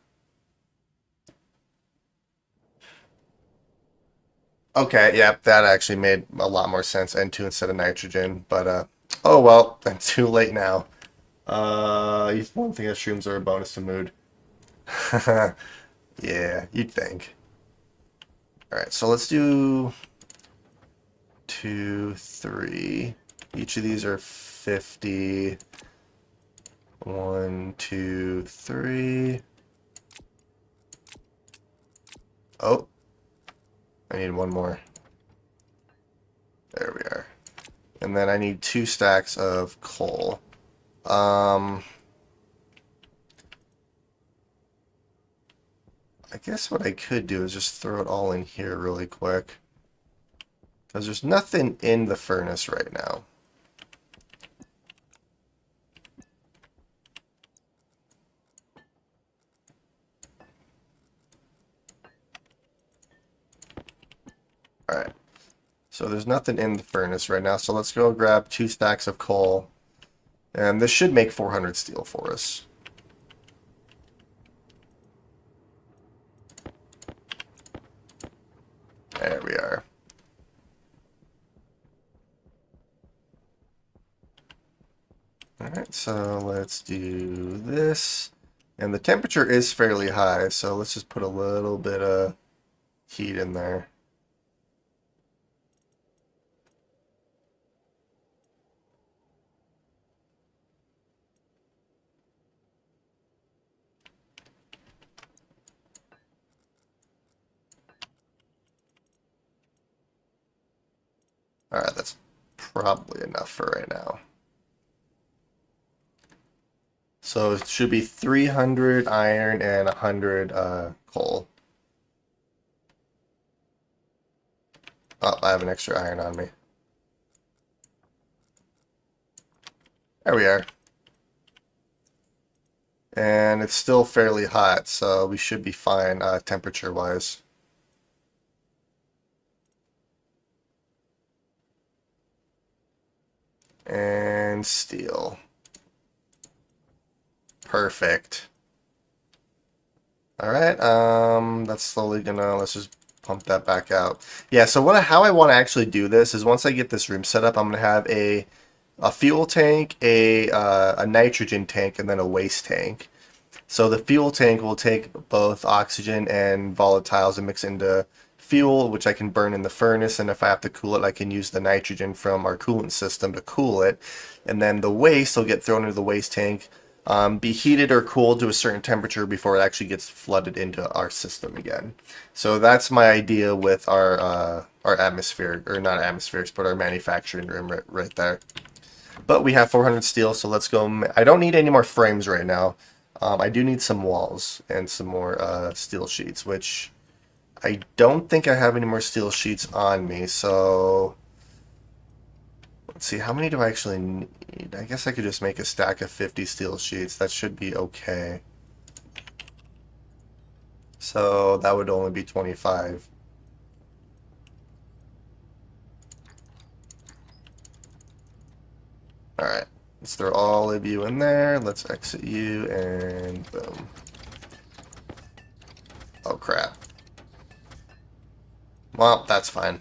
Okay, yeah, that actually made a lot more sense. N2 instead of nitrogen, but oh well, I'm too late now. You don't think that shrooms are a bonus to mood? Yeah, you'd think. All right, so let's do 2, 3. Each of these are 50. 1, 2, 3. Oh, I need one more. There we are. And then I need 2 stacks of coal. I guess what I could do is just throw it all in here really quick. Because there's nothing in the furnace right now. Alright. So there's nothing in the furnace right now. So let's go grab 2 stacks of coal. And this should make 400 steel for us. There we are. Alright, so let's do this. And the temperature is fairly high, so let's just put a little bit of heat in there. Alright, that's probably enough for right now. So it should be 300 iron and 100 coal. Oh, I have an extra iron on me. There we are. And it's still fairly hot, so we should be fine temperature-wise. And steel. Perfect. All right, that's slowly gonna, let's just pump that back out. Yeah, so how I want to actually do this is once I get this room set up, I'm gonna have a fuel tank, a nitrogen tank, and then a waste tank. So the fuel tank will take both oxygen and volatiles and mix into fuel, which I can burn in the furnace. And if I have to cool it, I can use the nitrogen from our coolant system to cool it. And then the waste will get thrown into the waste tank, be heated or cooled to a certain temperature before it actually gets flooded into our system again. So that's my idea with our atmospheric, or not atmospherics, but our manufacturing room right there. But we have 400 steel, so let's go. I don't need any more frames right now. I do need some walls and some more steel sheets, which I don't think I have any more steel sheets on me. So let's see, how many do I actually need? I guess I could just make a stack of 50 steel sheets. That should be okay. So that would only be 25. All right, let's throw all of you in there. Let's exit you and boom. Oh crap. Well, that's fine.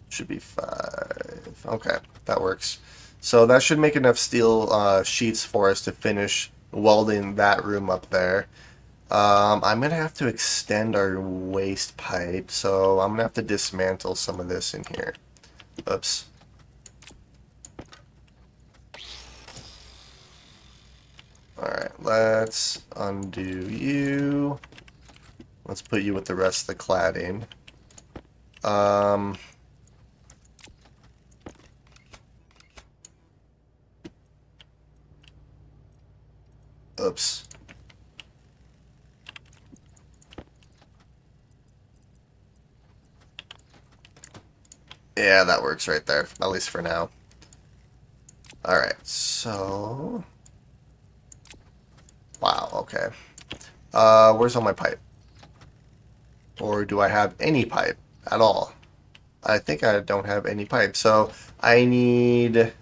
Should be 5. Okay, that works. So that should make enough steel sheets for us to finish welding that room up there. I'm going to have to extend our waste pipe, so I'm going to have to dismantle some of this in here. Oops. Alright, let's undo you. Let's put you with the rest of the cladding. Oops. Yeah, that works right there, at least for now. Alright, so... Wow, okay. Where's all my pipe? Or do I have any pipe at all? I think I don't have any pipe. So I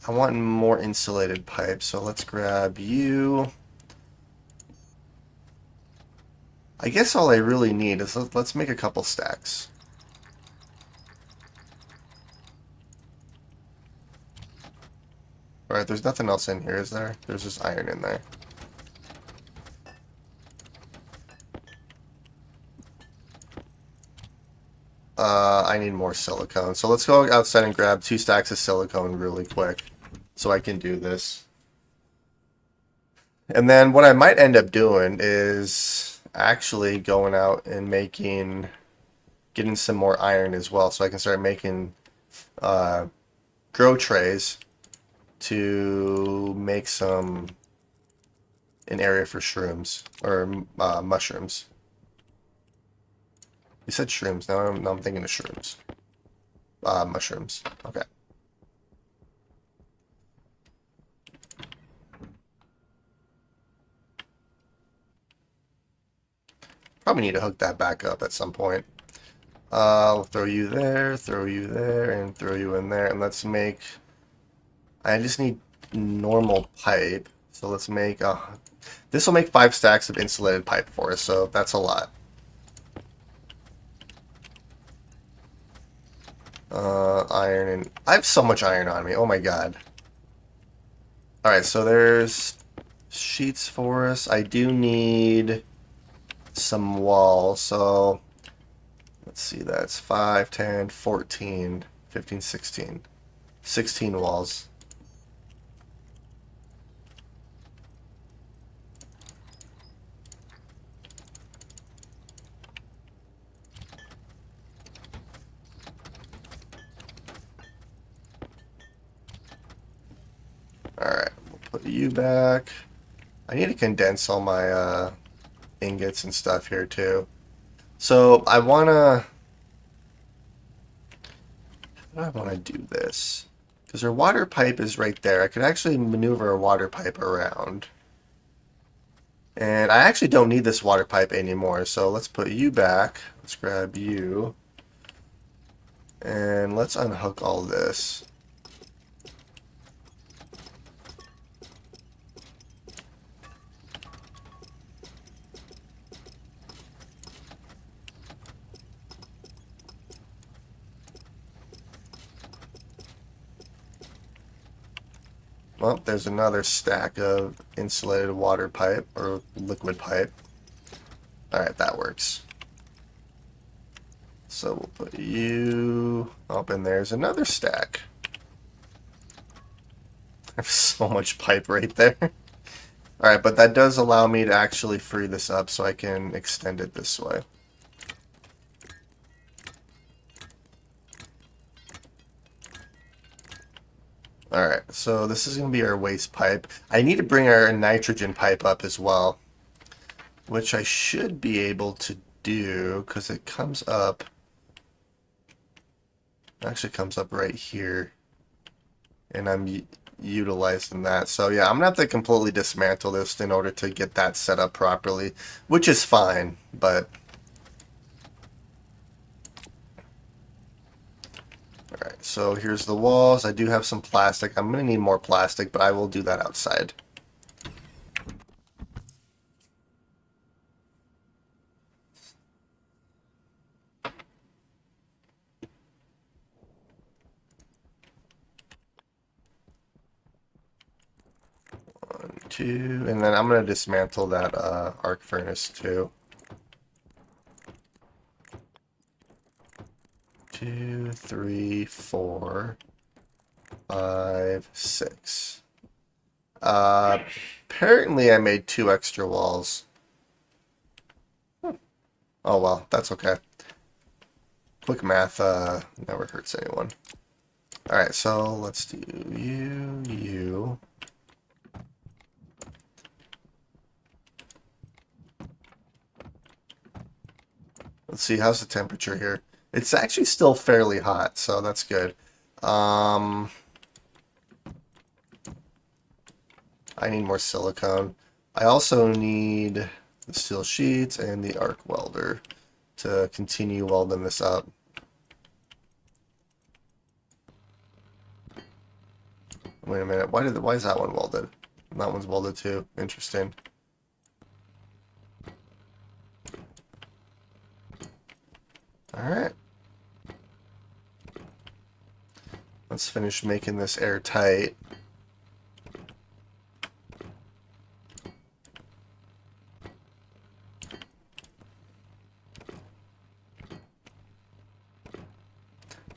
want more insulated pipe. So let's grab you. I guess all I really need is let's make a couple stacks. Alright, there's nothing else in here, is there? There's just iron in there. I need more silicone. So let's go outside and grab 2 stacks of silicone really quick so I can do this. And then what I might end up doing is actually going out and getting some more iron as well so I can start making grow trays to make an area for shrooms or mushrooms. You said shrooms. Now I'm thinking of shrooms. Mushrooms. Okay. Probably need to hook that back up at some point. I'll throw you there, and throw you in there. And let's make... I just need normal pipe. So let's make... this will make 5 stacks of insulated pipe for us, so that's a lot. Iron and... I have so much iron on me. Oh my god. Alright, so there's sheets for us. I do need some walls, so... Let's see, that's 5, 10, 14, 15, 16. 16 walls. Alright, we'll put you back. I need to condense all my ingots and stuff here too. So I wanna I want to do this because our water pipe is right there. I could actually maneuver a water pipe around. And I actually don't need this water pipe anymore. So let's put you back. Let's grab you. And let's unhook all this. Well, there's another stack of insulated water pipe or liquid pipe. Alright, that works. So we'll put you up, and there's another stack. I have so much pipe right there. Alright, but that does allow me to actually free this up so I can extend it this way. Alright, so this is going to be our waste pipe. I need to bring our nitrogen pipe up as well, which I should be able to do because it comes up, actually comes up right here, and I'm utilizing that. So yeah, I'm going to have to completely dismantle this in order to get that set up properly, which is fine, but... Alright, so here's the walls. I do have some plastic. I'm going to need more plastic, but I will do that outside. One, two, and then I'm going to dismantle that arc furnace too. 2, 3, 4, 5, 6. Apparently I made 2 extra walls. Oh well, that's okay. Quick math never hurts anyone. Alright, so let's do you. Let's see, how's the temperature here? It's actually still fairly hot, so that's good. I need more silicone. I also need the steel sheets and the arc welder to continue welding this up. Wait a minute, why is that one welded? And that one's welded too. Interesting. Alright. Let's finish making this airtight.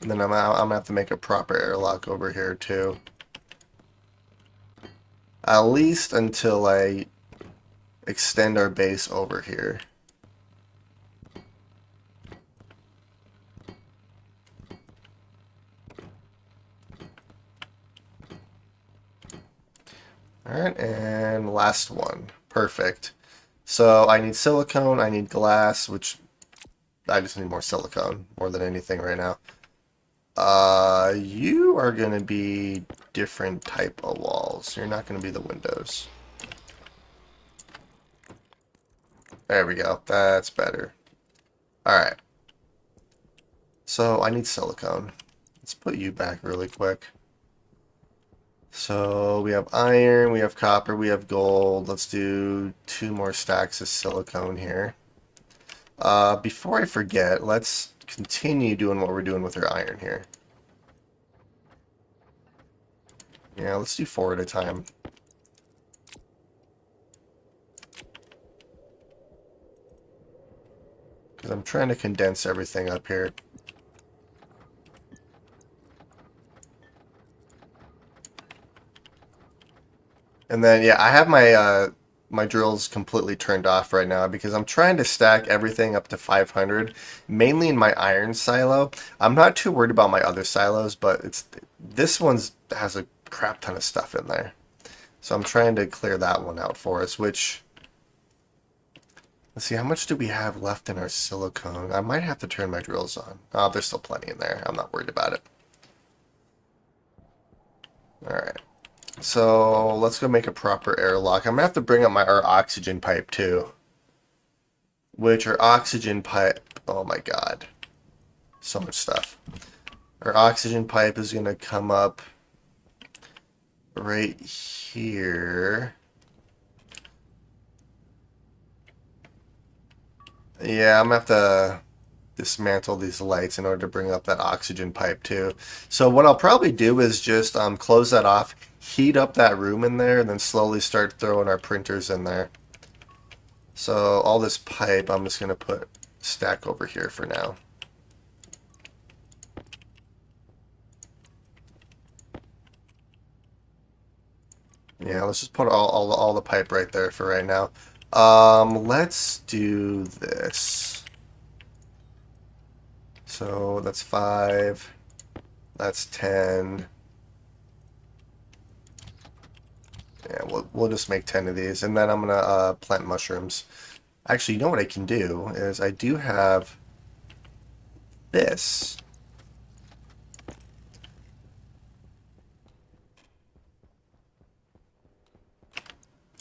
And then I'm gonna have to make a proper airlock over here too. At least until I extend our base over here. Alright, and last one. Perfect. So I need silicone, I need glass, which I just need more silicone, more than anything right now. You are going to be different type of walls. You're not going to be the windows. There we go. That's better. Alright. So I need silicone. Let's put you back really quick. So we have iron, we have copper, we have gold. Let's do 2 more stacks of silicone here. Before I forget, let's continue doing what we're doing with our iron here. Yeah, let's do 4 at a time. Because I'm trying to condense everything up here. And then, yeah, I have my my drills completely turned off right now because I'm trying to stack everything up to 500, mainly in my iron silo. I'm not too worried about my other silos, but this one's has a crap ton of stuff in there. So I'm trying to clear that one out for us, which, let's see, how much do we have left in our silicone? I might have to turn my drills on. Oh, there's still plenty in there. I'm not worried about it. Alright. So let's go make a proper airlock. I'm gonna have to bring up our oxygen pipe too. Which our oxygen pipe, oh my god. So much stuff. Our oxygen pipe is gonna come up right here. Yeah, I'm gonna have to dismantle these lights in order to bring up that oxygen pipe too. So what I'll probably do is just close that off, heat up that room in there, and then slowly start throwing our printers in there. So all this pipe, I'm just gonna put stack over here for now. Yeah, let's just put all the pipe right there for right now. Let's do this. So that's 5. That's 10. Yeah, we'll just make 10 of these, and then I'm gonna plant mushrooms. Actually, you know what I can do is I do have this.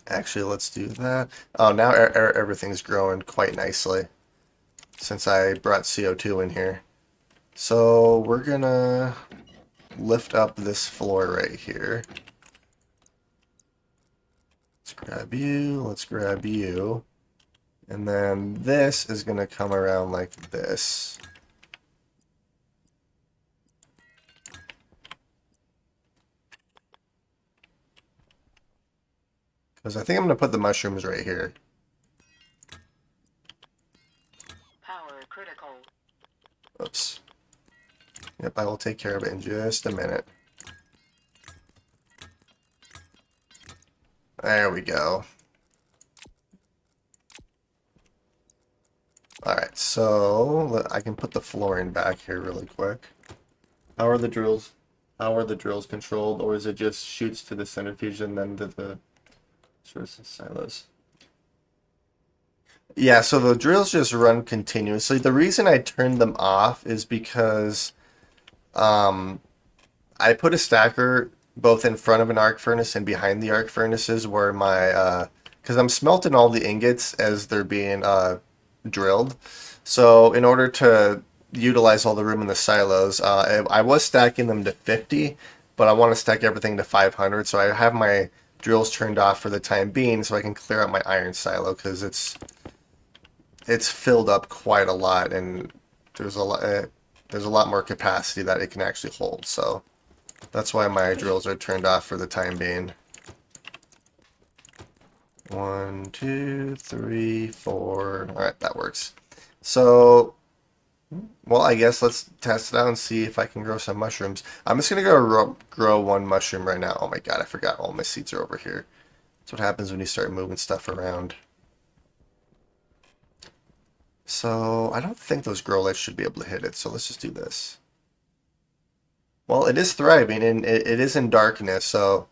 Actually, let's do that. Oh, now everything's growing quite nicely since I brought CO2 in here. So we're gonna lift up this floor right here. Let's grab you, let's grab you. And then this is gonna come around like this. Because I think I'm gonna put the mushrooms right here. Power critical. Oops. Yep, I will take care of it in just a minute. There we go. Alright, so I can put the flooring back here really quick. How are the drills? How are the drills controlled, or is it just shoots to the centrifuge and then to the source silos? Yeah, so the drills just run continuously. The reason I turned them off is because um, I put a stacker both in front of an arc furnace and behind the arc furnaces where my because I'm smelting all the ingots as they're being drilled. So in order to utilize all the room in the silos, I was stacking them to 50, but I want to stack everything to 500. So I have my drills turned off for the time being, so I can clear out my iron silo because it's filled up quite a lot, and there's a lot more capacity that it can actually hold. So that's why my drills are turned off for the time being. 1, 2, 3, 4. All right, that works. So, well, I guess let's test it out and see if I can grow some mushrooms. I'm just gonna go grow one mushroom right now. Oh my god, I forgot all my seeds are over here. That's what happens when you start moving stuff around. So, I don't think those grow lights should be able to hit it, so let's just do this. Well, it is thriving, and it is in darkness, so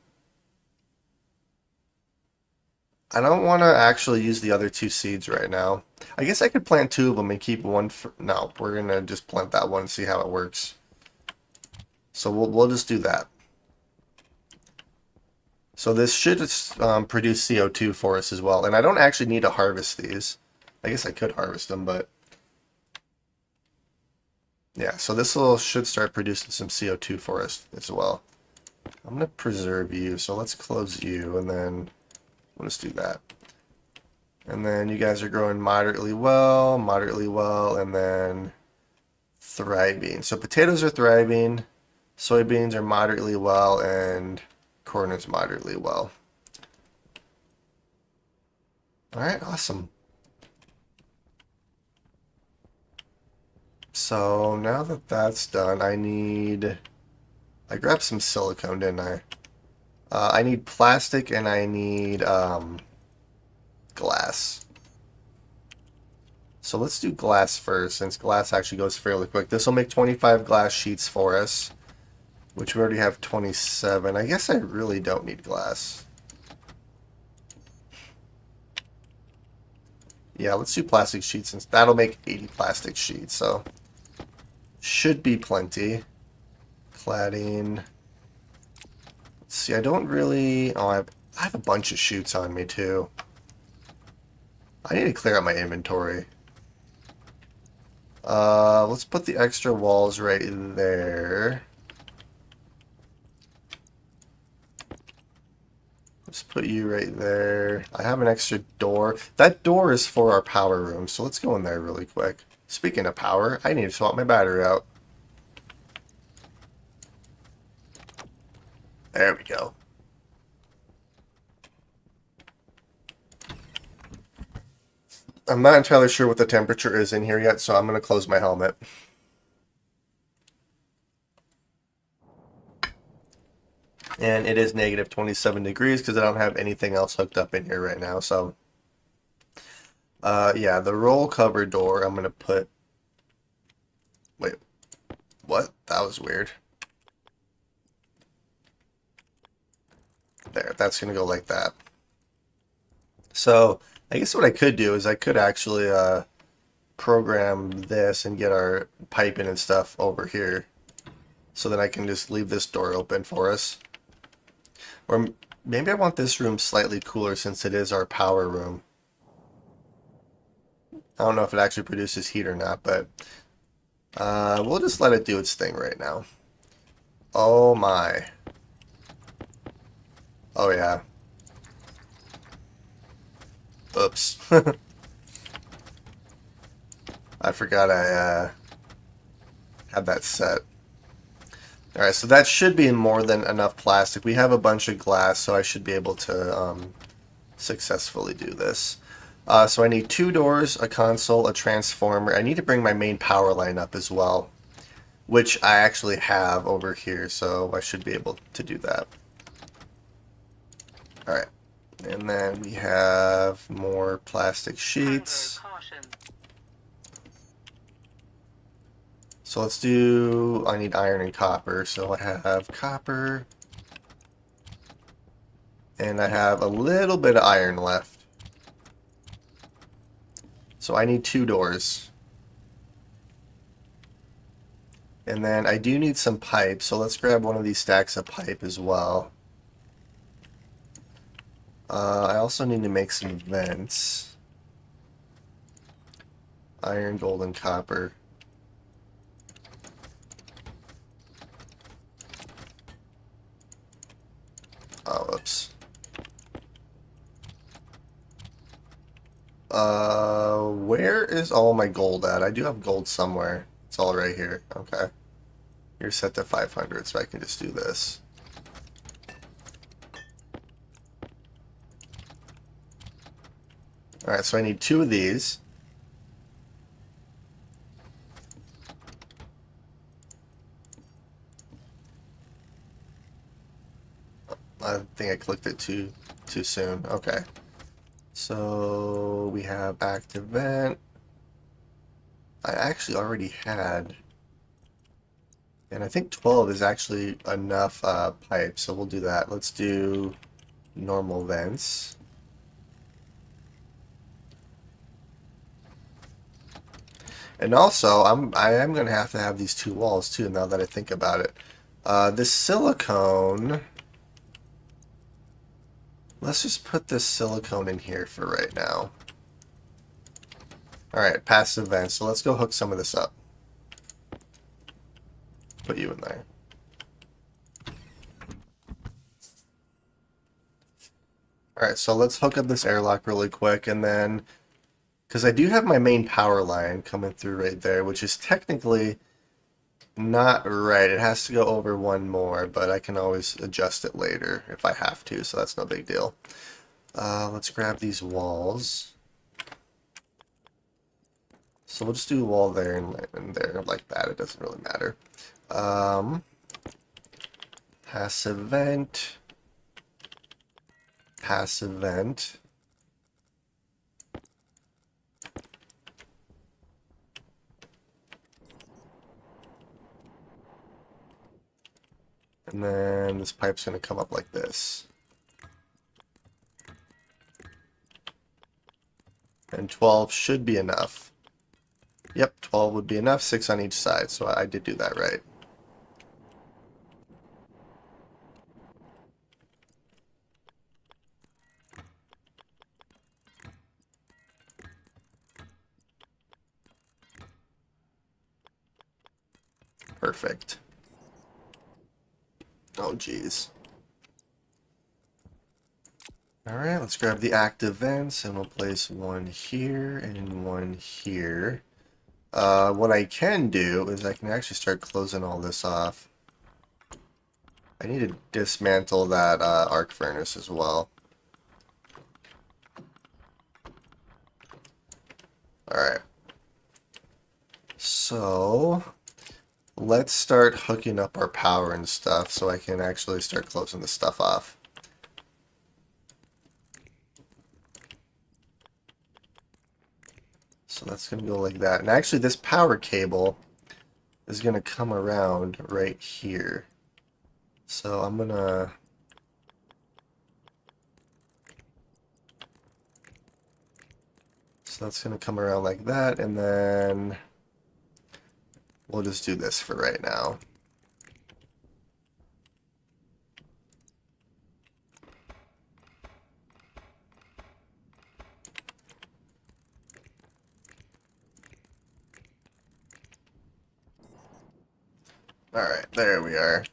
I don't want to actually use the other 2 seeds right now. I guess I could plant 2 of them and keep one for... No, we're going to just plant that one and see how it works. So we'll just do that. So this should produce CO2 for us as well. And I don't actually need to harvest these. I guess I could harvest them, but... Yeah, so this should start producing some CO2 for us as well. I'm going to preserve you, so let's close you, and then we'll just do that. And then you guys are growing moderately well, and then thriving. So potatoes are thriving, soybeans are moderately well, and corn is moderately well. All right, awesome. So now that that's done, I grabbed some silicone, didn't I? I need plastic and I need glass. So let's do glass first, since glass actually goes fairly quick. This will make 25 glass sheets for us, which we already have 27. I guess I really don't need glass. Yeah, let's do plastic sheets, and that'll make 80 plastic sheets, so should be plenty. Cladding. Let's see, I don't really... Oh, I have a bunch of shoots on me, too. I need to clear out my inventory. Let's put the extra walls right there. Let's put you right there. I have an extra door. That door is for our power room, so let's go in there really quick. Speaking of power, I need to swap my battery out. There we go. I'm not entirely sure what the temperature is in here yet, so I'm going to close my helmet. And it is negative 27 degrees because I don't have anything else hooked up in here right now. So, yeah, the roll cover door, I'm going to put... Wait, what? That was weird. There, that's going to go like that. So, I guess what I could do is I could actually program this and get our piping and stuff over here. So then I can just leave this door open for us. Or maybe I want this room slightly cooler since it is our power room. I don't know if it actually produces heat or not, but we'll just let it do its thing right now. Oh my. Oh yeah. Oops. I forgot I had that set. Alright, so that should be more than enough plastic. We have a bunch of glass, so I should be able to successfully do this. So I need 2 doors, a console, a transformer. I need to bring my main power line up as well, which I actually have over here, so I should be able to do that. Alright, and then we have more plastic sheets. So let's do, I need iron and copper, so I have copper, and I have a little bit of iron left. So I need 2 doors. And then I do need some pipe, so let's grab one of these stacks of pipe as well. I also need to make some vents. Iron, gold, and copper. Oh, oops. Where is all my gold at? I do have gold somewhere. It's all right here. Okay. You're set to 500, so I can just do this. Alright, so I need 2 of these. I think I clicked it too soon. Okay. So we have active vent. I actually already had, and I think 12 is actually enough pipe, so we'll do that. Let's do normal vents. And also, I am going to have these 2 walls too, now that I think about it. This silicone, let's just put this silicone in here for right now. Alright, passive vents, so let's go hook some of this up. Put you in there. Alright, so let's hook up this airlock really quick, and then, because I do have my main power line coming through right there, which is technically not right. It has to go over 1 more, but I can always adjust it later if I have to, so that's no big deal. Let's grab these walls. So we'll just do a wall there and there like that. It doesn't really matter. Passive vent. Passive vent. And then this pipe's going to come up like this. And 12 should be enough. Yep, 12 would be enough, 6 on each side, so I did do that right. Perfect. Oh, geez. Alright, let's grab the active vents, and we'll place one here and one here. What I can do is I can actually start closing all this off. I need to dismantle that arc furnace as well. Alright. So, let's start hooking up our power and stuff so I can actually start closing this stuff off. So that's going to go like that. And actually this power cable is going to come around right here. So I'm going to... So that's going to come around like that, and then we'll just do this for right now. Alright, there we are.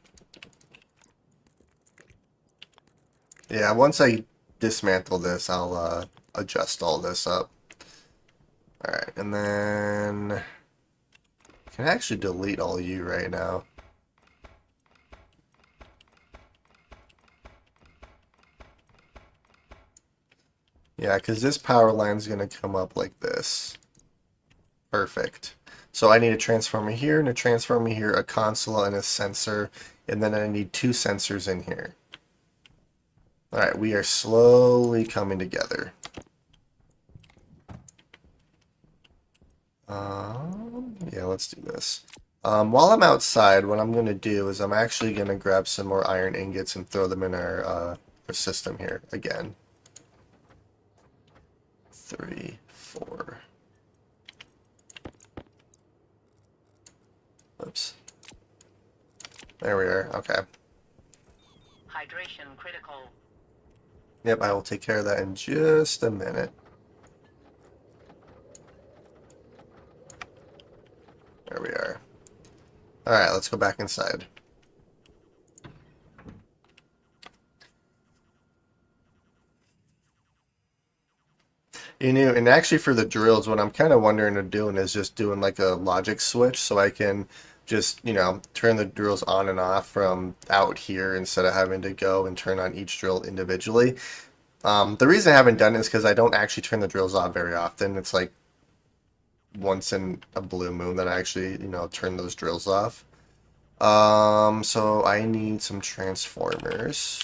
Yeah, once I dismantle this, I'll adjust all this up. Alright, and then... I can actually delete all you right now. Yeah, because this power line is going to come up like this. Perfect. So I need a transformer here and a transformer here, a console and a sensor, and then I need 2 sensors in here. Alright, we are slowly coming together. Yeah, let's do this. While I'm outside, what I'm going to do is I'm actually going to grab some more iron ingots and throw them in our system here again. 3, 4. Oops. There we are. Okay. Hydration critical. Yep, I will take care of that in just a minute. There we are. Alright, let's go back inside. You know, and actually for the drills, what I'm kind of wondering of doing is just doing like a logic switch so I can just, you know, turn the drills on and off from out here instead of having to go and turn on each drill individually. The reason I haven't done it is because I don't actually turn the drills off very often. It's like once in a blue moon that I actually, you know, turn those drills off. So I need some transformers,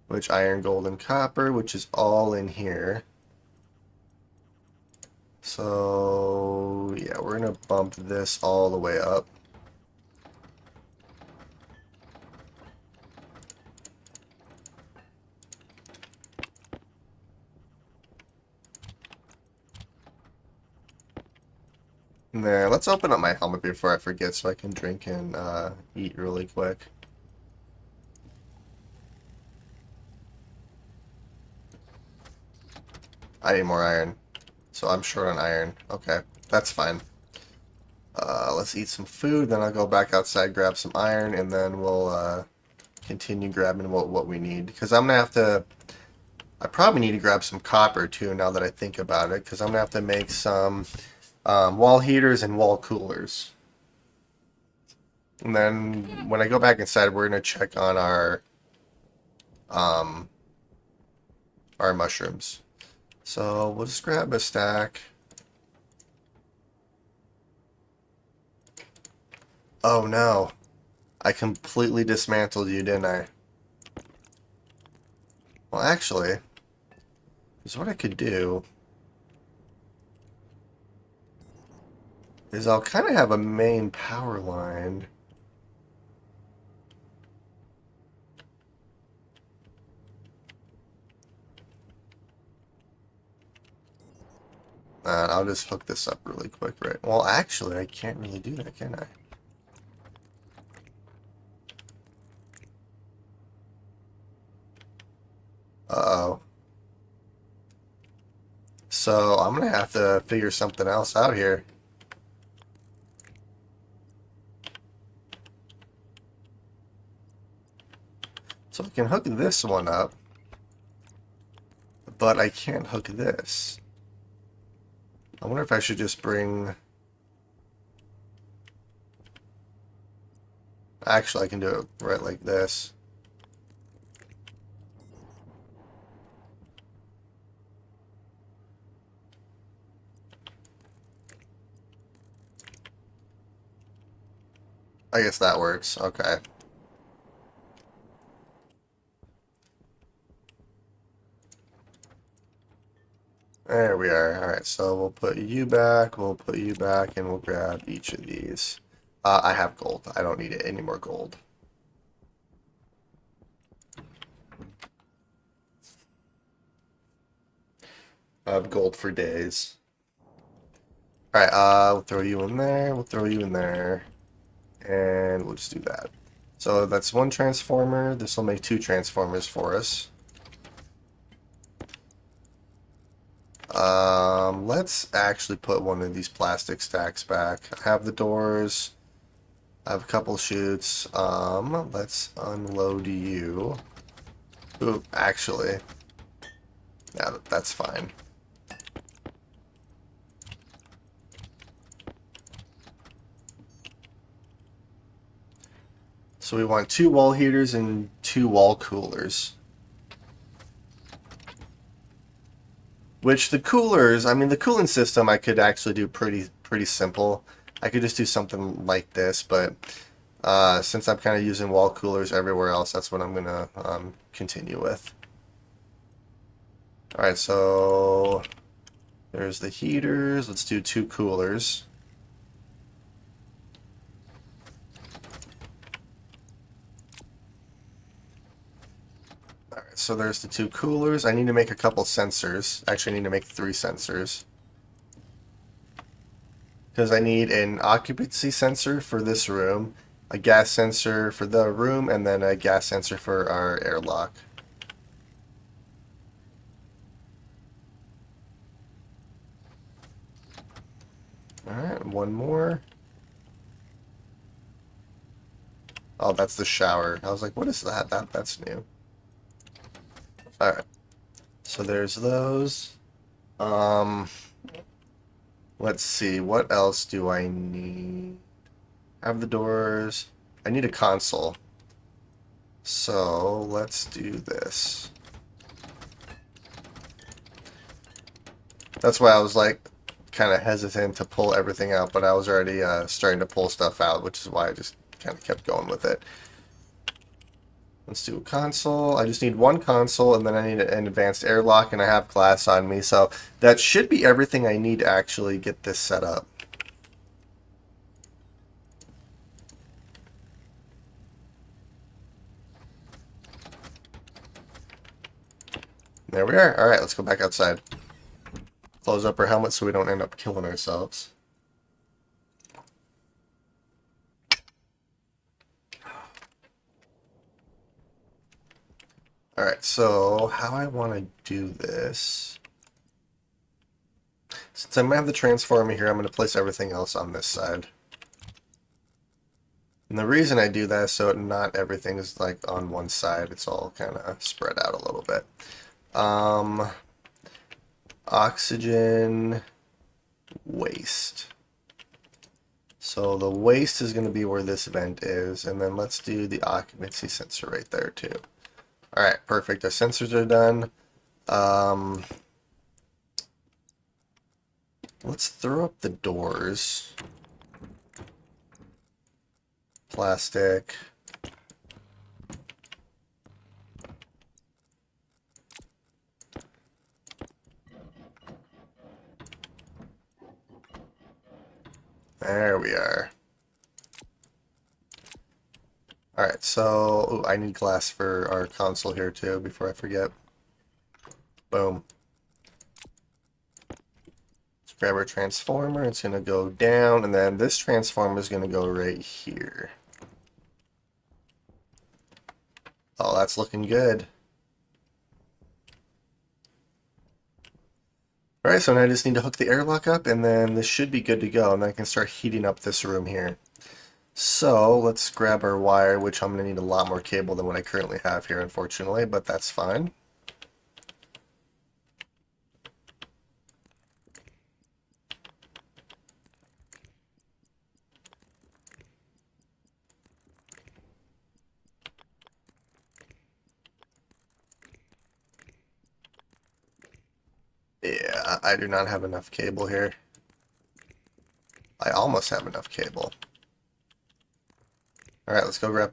which iron, gold, and copper, which is all in here. So yeah, we're gonna bump this all the way up. There, let's open up my helmet before I forget so I can drink and eat really quick. I need more iron. So I'm short on iron. Okay, that's fine. Let's eat some food, then I'll go back outside, grab some iron, and then we'll continue grabbing what we need. Because I'm going to have to... I probably need to grab some copper too now that I think about it, because I'm going to have to make some wall heaters and wall coolers. And then when I go back inside, we're going to check on um, our mushrooms. So we'll just grab a stack. Oh no, I completely dismantled you, didn't I? Well, actually, is what I could do is I'll kind of have a main power line. I'll just hook this up really quick, right? Well, actually, I can't really do that, can I? Uh-oh. So I'm gonna have to figure something else out here. So I can hook this one up, but I can't hook this. I wonder if I should just bring... Actually, I can do it right like this. I guess that works. Okay. There we are. Alright, so we'll put you back, we'll put you back, and we'll grab each of these. I have gold. I don't need any more gold. I have gold for days. Alright, we'll throw you in there, we'll throw you in there, and we'll just do that. So that's one transformer. This will make two transformers for us. Let's actually put one of these plastic stacks back. I have the doors. I have a couple chutes. Let's unload you. Ooh, actually, yeah, that's fine. So we want two wall heaters and two wall coolers. Which the coolers, I mean, the cooling system I could actually do pretty simple. I could just do something like this, but since I'm kind of using wall coolers everywhere else, that's what I'm gonna continue with. All right, so there's the heaters. Let's do two coolers. All right, so there's the two coolers. I need to make a couple sensors. Actually, I need to make three sensors. Because I need an occupancy sensor for this room, a gas sensor for the room, and then a gas sensor for our airlock. Alright, one more. Oh, that's the shower. I was like, what is that? That's new. Alright, so there's those. Um, let's see, what else do I need? I have the doors. I need a console. So let's do this. That's why I was like kind of hesitant to pull everything out, but I was already starting to pull stuff out, which is why I just kind of kept going with it. Let's do a console. I just need one console, and then I need an advanced airlock, and I have glass on me, so that should be everything I need to actually get this set up. There we are. Alright, let's go back outside. Close up our helmet so we don't end up killing ourselves. Alright, so how I want to do this... Since I'm going to have the transformer here, I'm going to place everything else on this side. And the reason I do that is so not everything is like on one side. It's all kind of spread out a little bit. Oxygen, waste. So the waste is going to be where this vent is, and then let's do the occupancy sensor right there too. Alright, perfect. Our sensors are done. Let's throw up the doors. Plastic. There we are. Alright, so ooh, I need glass for our console here too before I forget. Boom. Let's Grab our transformer. It's going to go down, and then this transformer is going to go right here. Oh, that's looking good. Alright, so now I just need to hook the airlock up, and then this should be good to go, and then I can start heating up this room here. So, let's grab our wire, which I'm going to need a lot more cable than what I currently have here, unfortunately, but that's fine. Yeah, I do not have enough cable here. I almost have enough cable. Alright, let's go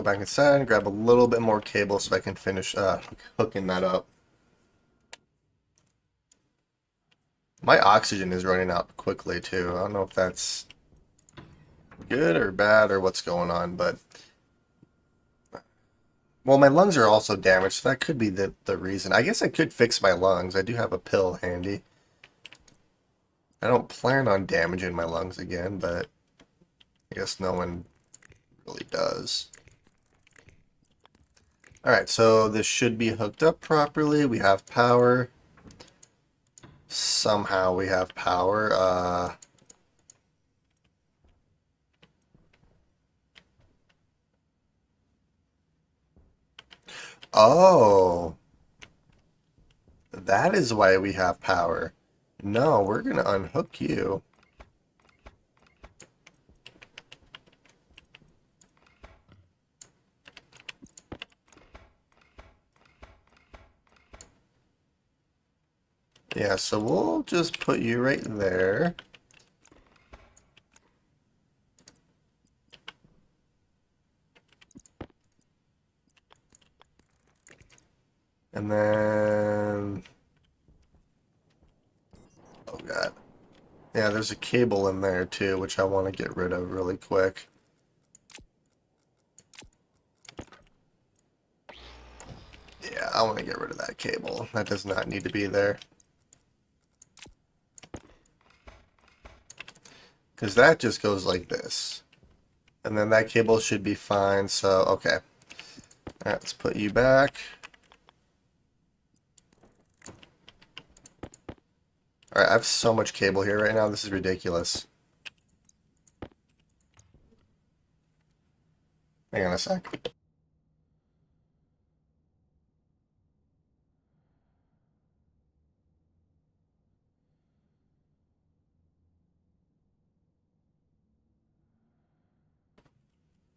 back inside and grab a little bit more cable so I can finish hooking that up. My oxygen is running out quickly too. I don't know if that's good or bad or what's going on, but well, my lungs are also damaged, so that could be the reason. I guess I could fix my lungs. I do have a pill handy. I don't plan on damaging my lungs again, but I guess no one really does. Alright, so this should be hooked up properly. We have power. Somehow we have power. Oh, that is why we have power. No, we're going to unhook you. Yeah, so we'll just put you right there. And then... Oh, God. Yeah, there's a cable in there, too, which I want to get rid of really quick. Yeah, I want to get rid of that cable. That does not need to be there. Because that just goes like this. And then that cable should be fine, so, okay. Alright, let's put you back. Alright, I have so much cable here right now, this is ridiculous. Hang on a sec.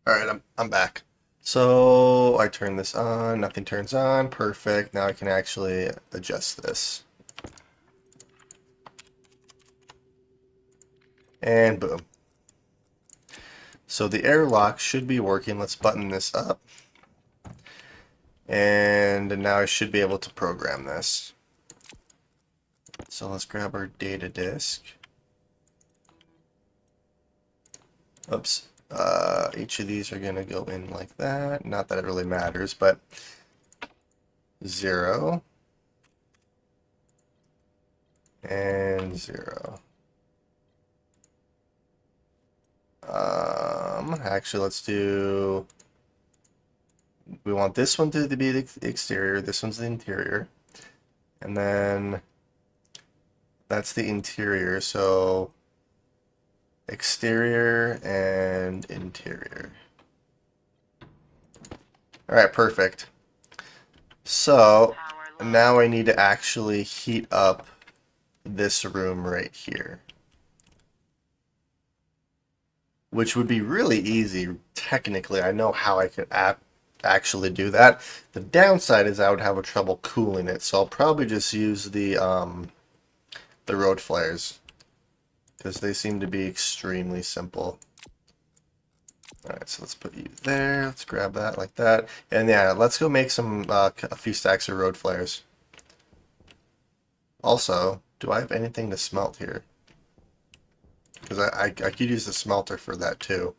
Alright, I'm back. So, I turn this on, nothing turns on, perfect. Now I can actually adjust this. And boom. So the airlock should be working. Let's button this up. And now I should be able to program this. So let's grab our data disk. Oops. Each of these are going to go in like that. Not that it really matters, but 0 and 0. Actually, let's do... We want this one to be the exterior, this one's the interior. And then that's the interior, so exterior and interior. Alright, perfect. So now I need to actually heat up this room right here. Which would be really easy, technically. I know how I could actually do that. The downside is I would have a trouble cooling it, so I'll probably just use the road flares. Because they seem to be extremely simple. Alright, so let's put you there. Let's grab that like that. And yeah, let's go make a few stacks of road flares. Also, do I have anything to smelt here? Because I could use the smelter for that too.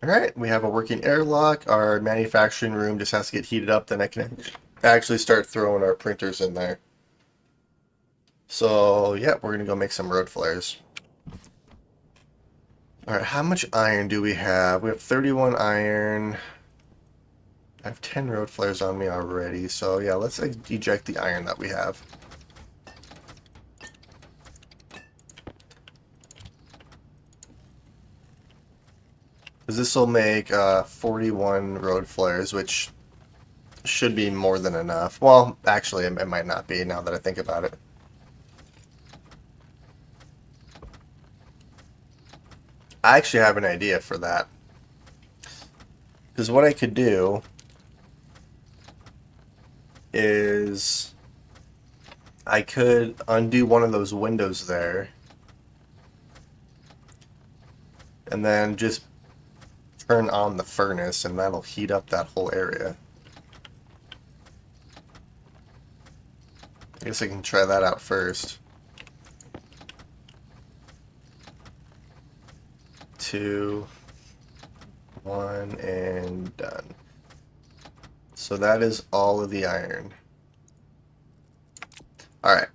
Alright, we have a working airlock. Our manufacturing room just has to get heated up, then I can actually start throwing our printers in there. So, yeah, we're going to go make some road flares. Alright, how much iron do we have? We have 31 iron. I have 10 road flares on me already. So, yeah, let's eject the iron that we have. Because this will make 41 road flares, which should be more than enough. Well, actually, it might not be now that I think about it. I actually have an idea for that. Because what I could do is I could undo one of those windows there and then just turn on the furnace and that'll heat up that whole area. I guess I can try that out first. 2, 1, and done. So that is all of the iron. Alright,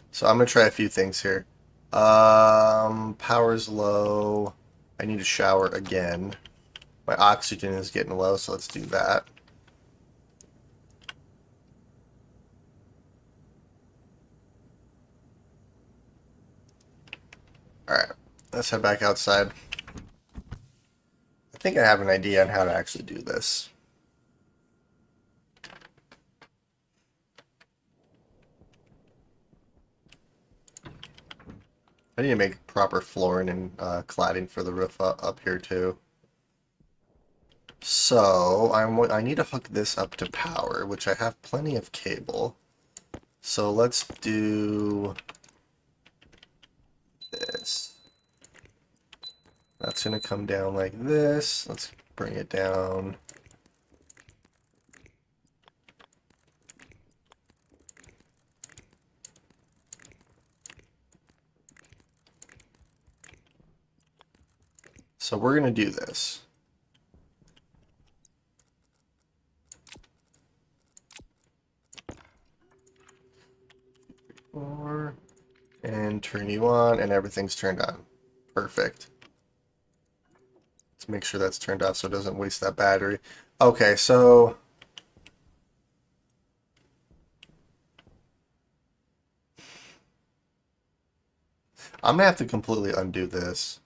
so I'm going to try a few things here. Power's low. I need to shower again. My oxygen is getting low, so let's do that. Alright, let's head back outside. I think I have an idea on how to actually do this. I need to make proper flooring and cladding for the roof up here too. So I need to hook this up to power, which I have plenty of cable. So let's do this. That's gonna come down like this. Let's bring it down. So we're gonna do this. Four, and turn you on, and everything's turned on. Perfect. Let's make sure that's turned off so it doesn't waste that battery. Okay, so I'm gonna have to completely undo this.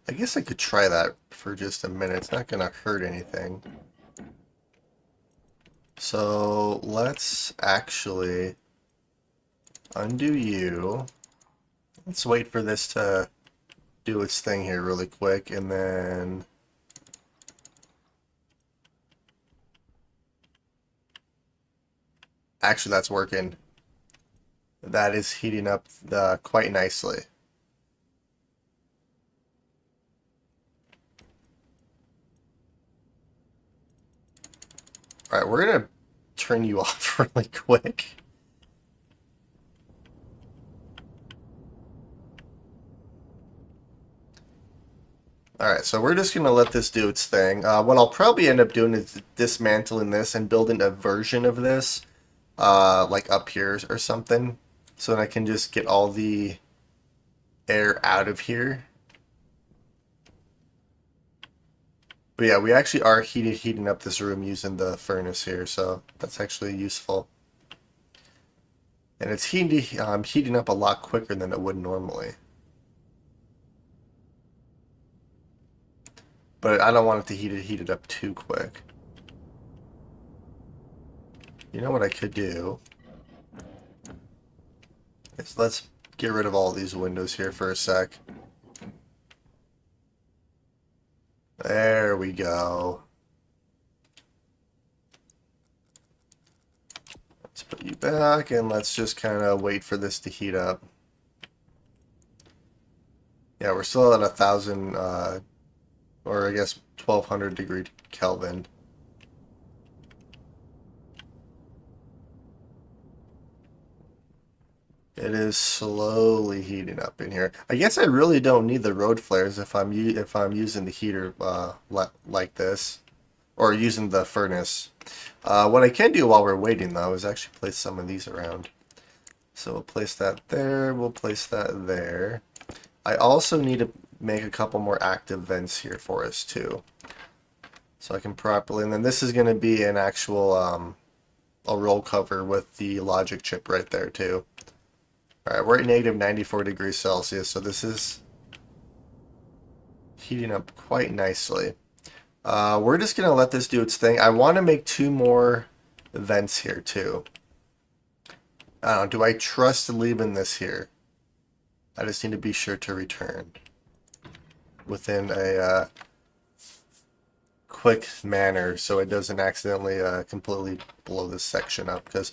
I guess I could try that for just a minute. It's not gonna hurt anything. So let's actually undo you. Let's wait for this to do its thing here really quick, and then actually that's working. That is heating up quite nicely. All right, we're gonna turn you off really quick. All right, so we're just gonna let this do its thing. What I'll probably end up doing is dismantling this and building a version of this, like up here or something, so that I can just get all the air out of here. But yeah, we actually are heating up this room using the furnace here, so that's actually useful. And it's heating up a lot quicker than it would normally. But I don't want it to heat it up too quick. You know what I could do is let's get rid of all these windows here for a sec. There we go. Let's put you back and let's just kind of wait for this to heat up. Yeah, we're still at 1,000, or I guess 1,200 degree Kelvin. It is slowly heating up in here. I guess I really don't need the road flares if I'm using the heater like this or using the furnace. What I can do while we're waiting though is actually place some of these around. So we'll place that there. We'll place that there. I also need to make a couple more active vents here for us too, so I can properly. And then this is going to be an actual a roll cover with the logic chip right there too. All right, we're at negative 94 degrees Celsius, so this is heating up quite nicely. We're just going to let this do its thing. I want to make two more vents here too. I don't know, do I trust leaving this here? I just need to be sure to return within a quick manner so it doesn't accidentally completely blow this section up. Because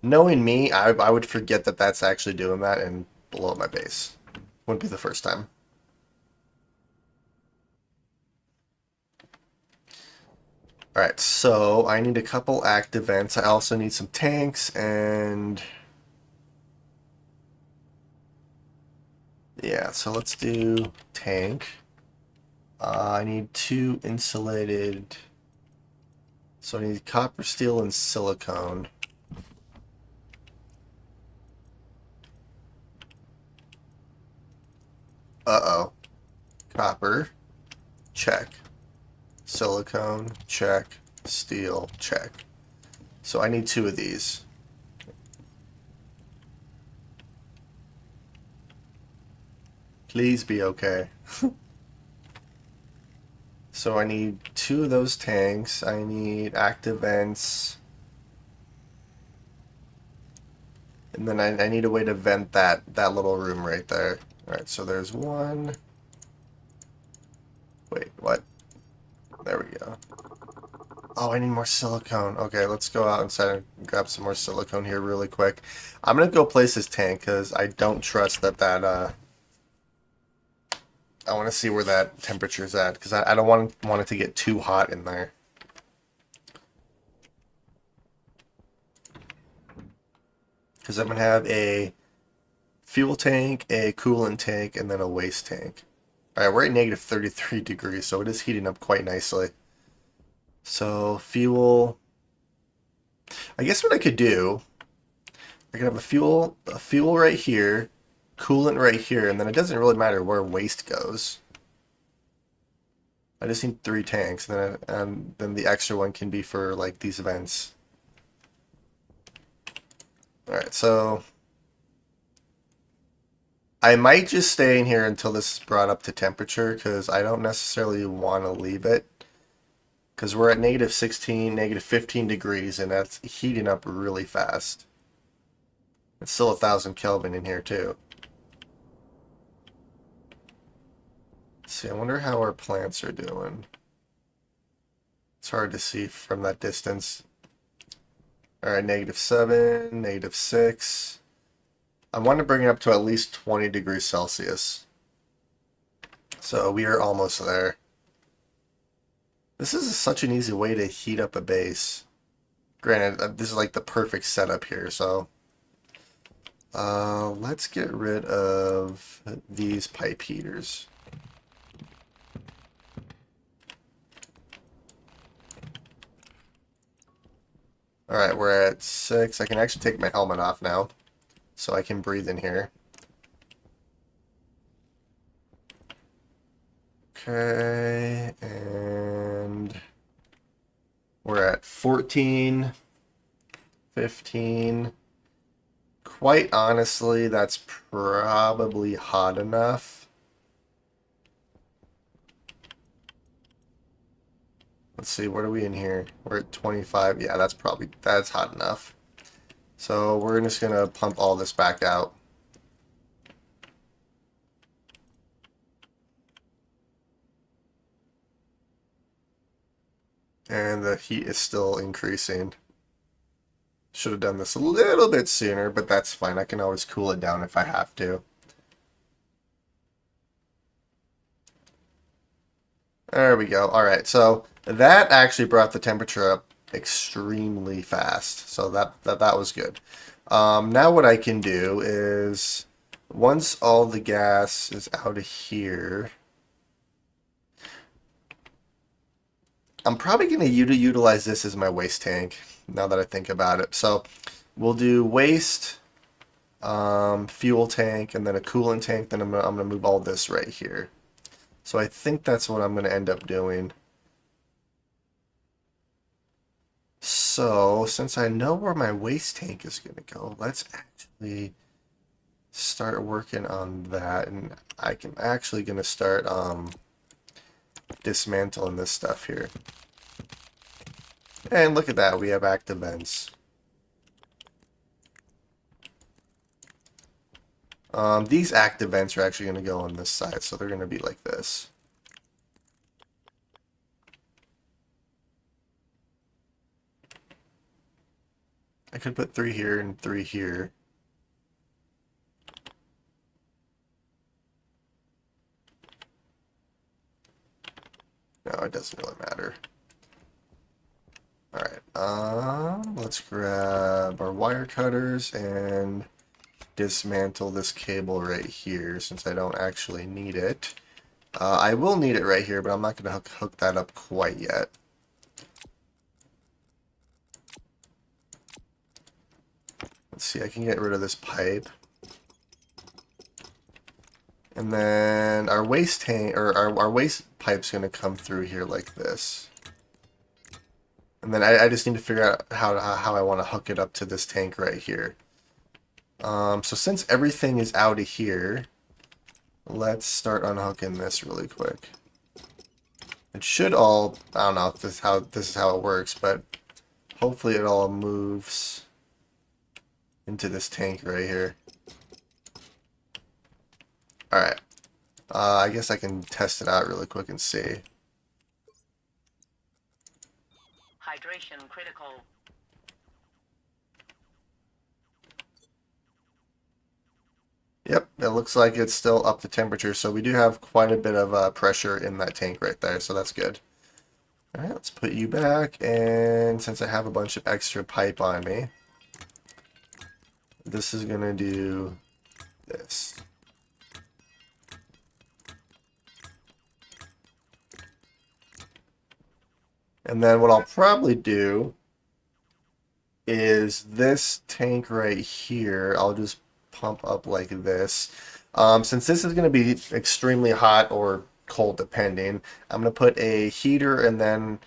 knowing me, I would forget that that's actually doing that and blow up my base. Wouldn't be the first time. Alright, so I need a couple active vents. I also need some tanks and... yeah, so let's do tank. I need two insulated... so I need copper, steel, and silicone. Uh-oh. Copper. Check. Silicone. Check. Steel. Check. So I need two of these. Please be okay. So I need two of those tanks. I need active vents. And then I need a way to vent that little room right there. Alright, so there's one. Wait, what? There we go. Oh, I need more silicone. Okay, let's go outside and grab some more silicone here really quick. I'm gonna go place this tank because I don't trust that I want to see where that temperature is at because I don't want it to get too hot in there. Because I'm gonna have a fuel tank, a coolant tank, and then a waste tank. All right, we're at negative 33 degrees, so it is heating up quite nicely. So fuel. I guess what I could do, I could have a fuel right here, coolant right here, and then it doesn't really matter where waste goes. I just need three tanks, and then the extra one can be for like these vents. All right, so I might just stay in here until this is brought up to temperature because I don't necessarily want to leave it because we're at negative 16, negative 15 degrees, and that's heating up really fast. It's still 1,000 Kelvin in here too. Let's see, I wonder how our plants are doing. It's hard to see from that distance. All right, negative 7, negative 6. I want to bring it up to at least 20 degrees Celsius. So we are almost there. This is such an easy way to heat up a base. Granted, this is like the perfect setup here, so let's get rid of these pipe heaters. Alright, we're at 6. I can actually take my helmet off now, so I can breathe in here. Okay, and we're at 14, 15. Quite honestly, that's probably hot enough. Let's see, what are we in here? We're at 25. Yeah, that's hot enough. So we're just gonna pump all this back out. And the heat is still increasing. Should have done this a little bit sooner, but that's fine. I can always cool it down if I have to. There we go. All right, so that actually brought the temperature up extremely fast. So that was good. Now what I can do is, once all the gas is out of here, I'm probably going to utilize this as my waste tank, now that I think about it. So we'll do waste, fuel tank, and then a coolant tank. Then I'm gonna move all this right here. So I think that's what I'm going to end up doing. So since I know where my waste tank is going to go, let's actually start working on that. And I'm actually going to start dismantling this stuff here. And look at that, we have active vents. These active vents are actually going to go on this side, so they're going to be like this. I could put 3 here and 3 here. No, it doesn't really matter. Alright, let's grab our wire cutters and dismantle this cable right here since I don't actually need it. I will need it right here, but I'm not going to hook that up quite yet. Let's see, I can get rid of this pipe. And then our waste tank, or our waste pipe's going to come through here like this. And then I just need to figure out how I want to hook it up to this tank right here. So since everything is out of here, let's start unhooking this really quick. It should all, I don't know if this is how it works, but hopefully it all moves into this tank right here. Alright. I guess I can test it out really quick and see. Hydration critical. Yep, it looks like it's still up to temperature, so we do have quite a bit of pressure in that tank right there, so that's good. Alright, let's put you back, and since I have a bunch of extra pipe on me, this is going to do this. And then what I'll probably do is this tank right here, I'll just pump up like this. Since this is going to be extremely hot or cold depending, I'm going to put a heater and then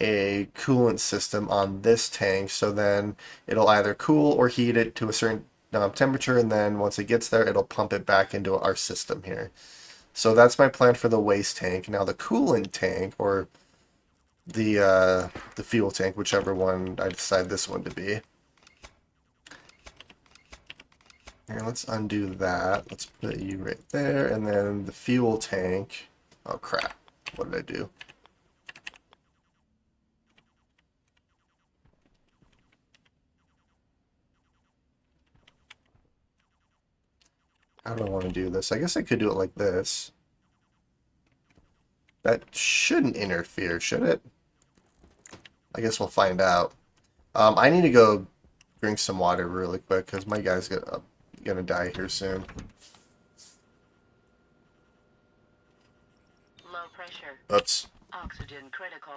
a coolant system on this tank, so then it'll either cool or heat it to a certain temperature, and then once it gets there, it'll pump it back into our system here. So that's my plan for the waste tank. Now the coolant tank, or the fuel tank, whichever one I decide this one to be. Here, let's undo that. Let's put you right there, and then the fuel tank. Oh crap! What did I do? How do I want to do this? I guess I could do it like this. That shouldn't interfere, should it? I guess we'll find out. I need to go drink some water really quick because my guy's gonna die here soon. Low pressure. Oops. Oxygen critical.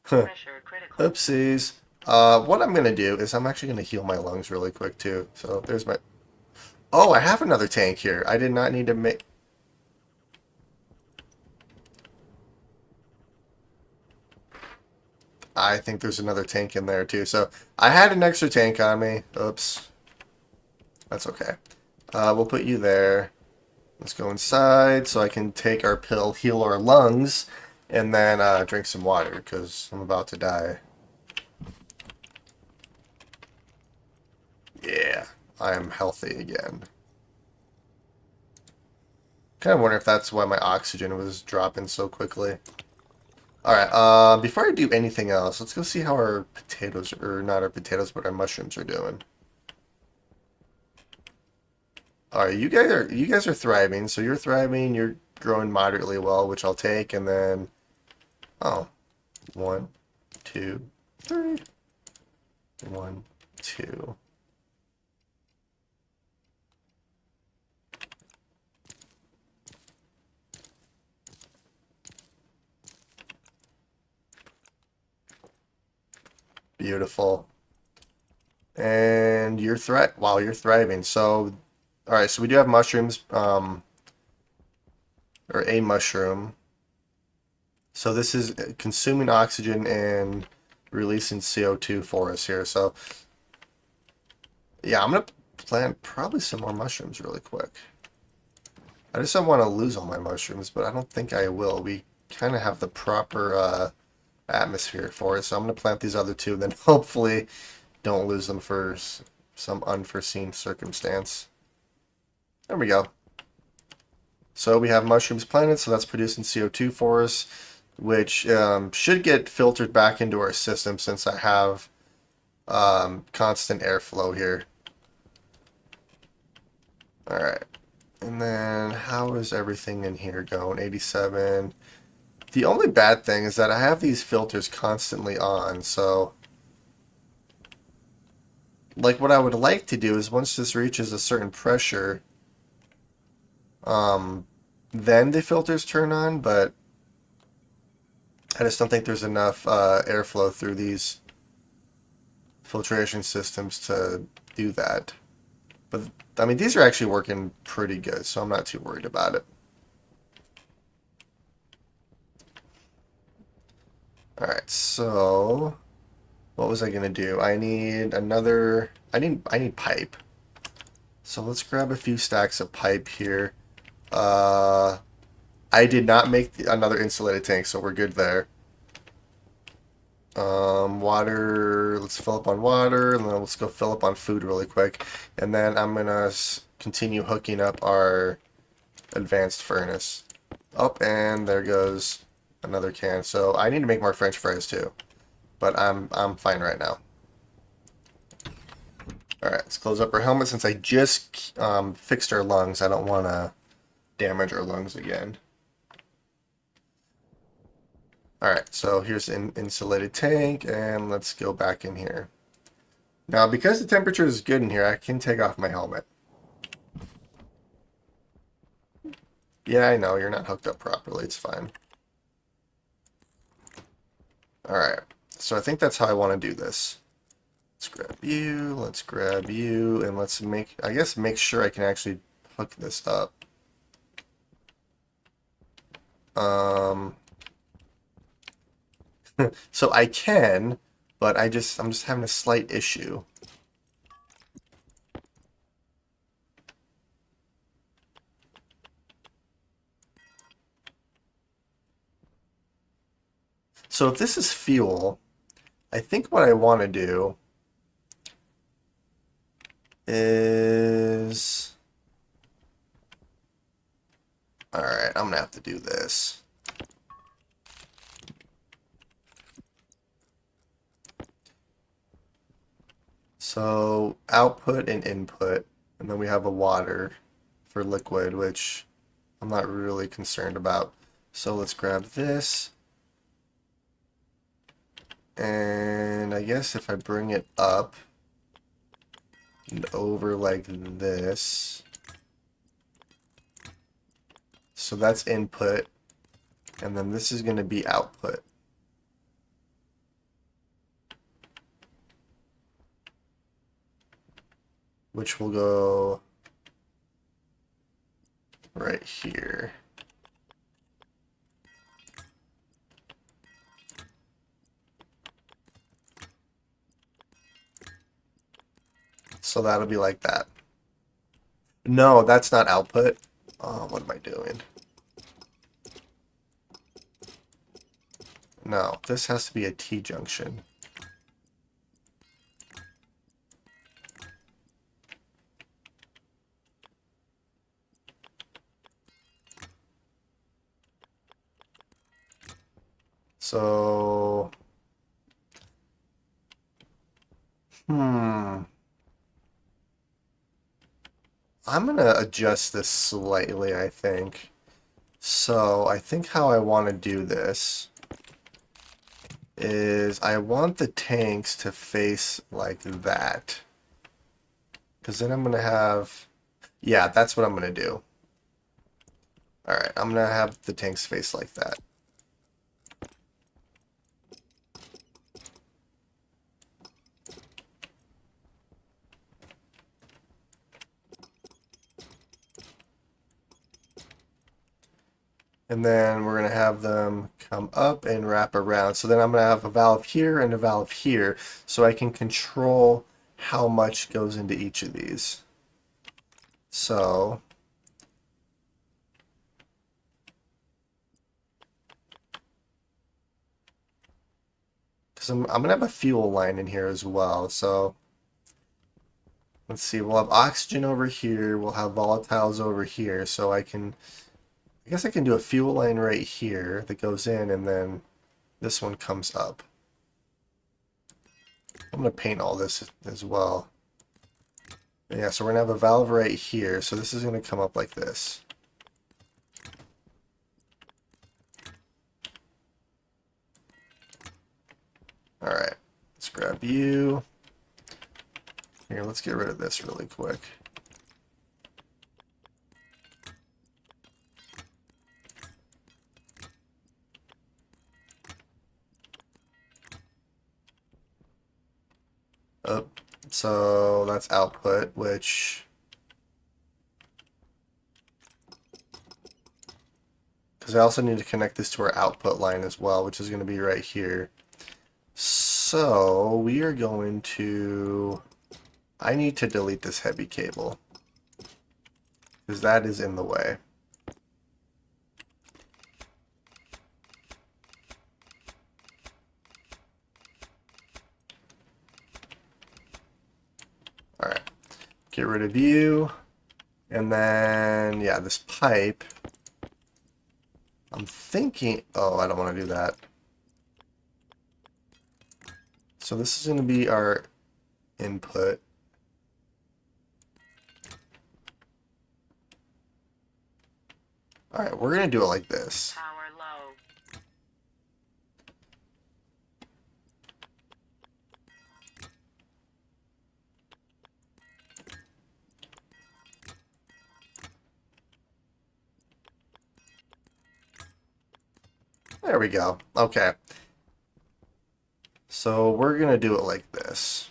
Huh. Pressure critical. Oopsies. What I'm gonna do is I'm actually gonna heal my lungs really quick too. So there's my. Oh, I have another tank here. I did not need to make. I think there's another tank in there too. So I had an extra tank on me. Oops. That's okay. We'll put you there. Let's go inside so I can take our pill, heal our lungs, and then drink some water because I'm about to die. Yeah, I am healthy again. Kind of wonder if that's why my oxygen was dropping so quickly. Alright, before I do anything else, let's go see how our potatoes, or not our potatoes, but our mushrooms are doing. Alright, you guys are thriving, so you're thriving, you're growing moderately well, which I'll take, and then, oh, 1, 2, 3, 1, 2. Beautiful. And wow, you're thriving. So, all right, so we do have mushrooms, or a mushroom. So this is consuming oxygen and releasing CO2 for us here. So yeah, I'm gonna plant probably some more mushrooms really quick. I just don't want to lose all my mushrooms, but I don't think I will. We kind of have the proper atmosphere for it. So I'm gonna plant these other two, then hopefully don't lose them for some unforeseen circumstance. There we go. So we have mushrooms planted, so that's producing CO2 for us, which should get filtered back into our system since I have constant airflow here. All right. And then how is everything in here going? 87. The only bad thing is that I have these filters constantly on, so like what I would like to do is once this reaches a certain pressure, um, then the filters turn on, but I just don't think there's enough airflow through these filtration systems to do that. But I mean, these are actually working pretty good, so I'm not too worried about it. All right, so what was I gonna do? I need another. I need pipe. So let's grab a few stacks of pipe here. Uh, I did not make another insulated tank, so we're good there. Water. Let's fill up on water, and then let's go fill up on food really quick, and then I'm gonna continue hooking up our advanced furnace. Oh, and there goes another can. So I need to make more French fries too, but I'm fine right now. All right, let's close up our helmet since I just fixed our lungs. I don't want to damage our lungs again. All right, so here's an insulated tank, and let's go back in here. Now, because the temperature is good in here, I can take off my helmet. Yeah, I know, you're not hooked up properly. It's fine. All right, so I think that's how I want to do this. Let's grab you, and let's I guess make sure I can actually hook this up. Um, so I can, but I'm just having a slight issue. So if this is fuel, I think what I want to do is, all right, I'm gonna have to do this. So output and input, and then we have a water for liquid, which I'm not really concerned about. So let's grab this. And I guess if I bring it up and over like this, so that's input, and then this is going to be output. Which will go right here. So that'll be like that. No, that's not output. Oh, what am I doing? No, this has to be a T-junction. So, I'm gonna adjust this slightly, I think. So, I think how I want to do this is I want the tanks to face like that. Because then I'm gonna have, yeah, that's what I'm gonna do. Alright, I'm gonna have the tanks face like that. And then we're going to have them come up and wrap around. So then I'm going to have a valve here and a valve here so I can control how much goes into each of these. So because I'm going to have a fuel line in here as well. So let's see, we'll have oxygen over here, we'll have volatiles over here. So I guess I can do a fuel line right here that goes in and then this one comes up. I'm going to paint all this as well. Yeah, so we're going to have a valve right here. So this is going to come up like this. Alright, let's grab you. Here, let's get rid of this really quick. Oh, so that's output, which... Because I also need to connect this to our output line as well, which is going to be right here. So we are going to... I need to delete this heavy cable because that is in the way. Alright, get rid of you. And then, yeah, this pipe. I'm thinking... Oh, I don't want to do that. So this is going to be our input. Alright, we're going to do it like this. Power low. There we go. Okay. So we're going to do it like this.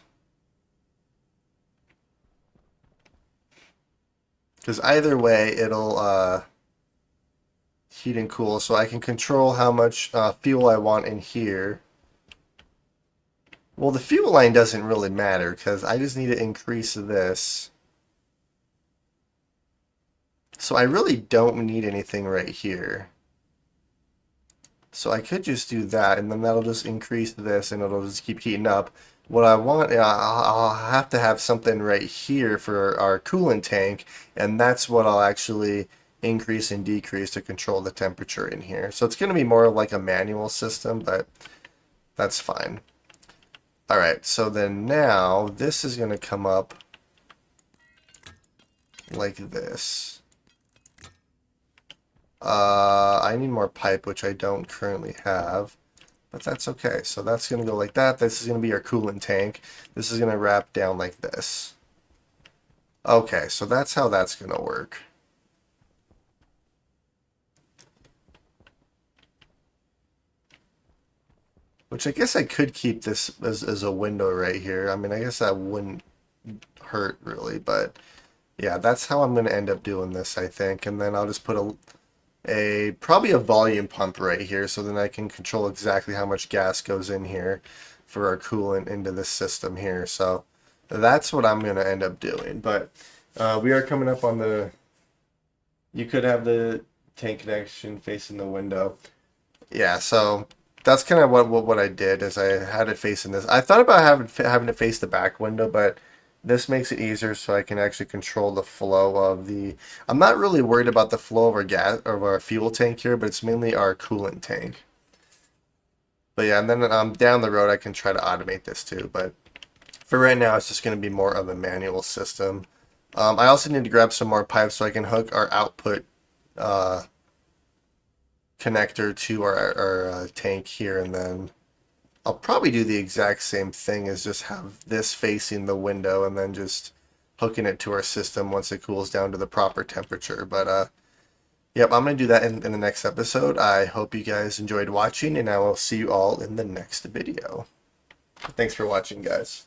Because either way, it'll heat and cool. So I can control how much fuel I want in here. Well, the fuel line doesn't really matter because I just need to increase this. So I really don't need anything right here. So I could just do that, and then that'll just increase this, and it'll just keep heating up. What I want, I'll have to have something right here for our coolant tank, and that's what I'll actually increase and decrease to control the temperature in here. So it's going to be more like a manual system, but that's fine. All right, so then now this is going to come up like this. I need more pipe, which I don't currently have, but that's okay. So that's going to go like that. This is going to be our coolant tank. This is going to wrap down like this. Okay, so that's how that's going to work. Which I guess I could keep this as a window right here. I mean, I guess that wouldn't hurt really, but yeah, that's how I'm going to end up doing this, I think. And then I'll just put probably a volume pump right here so then I can control exactly how much gas goes in here for our coolant into this system here. So that's what I'm going to end up doing. But we are coming up on you could have the tank connection facing the window. Yeah, so that's kind of what I did is I had it facing this. I thought about having it face the back window, but this makes it easier so I can actually control the flow of I'm not really worried about the flow of our gas or our fuel tank here, but it's mainly our coolant tank. But yeah, and then down the road I can try to automate this too. But for right now, it's just going to be more of a manual system. I also need to grab some more pipes so I can hook our output connector to our tank here, and then I'll probably do the exact same thing as just have this facing the window and then just hooking it to our system once it cools down to the proper temperature. But yep, I'm going to do that in the next episode. I hope you guys enjoyed watching, and I will see you all in the next video. Thanks for watching, guys.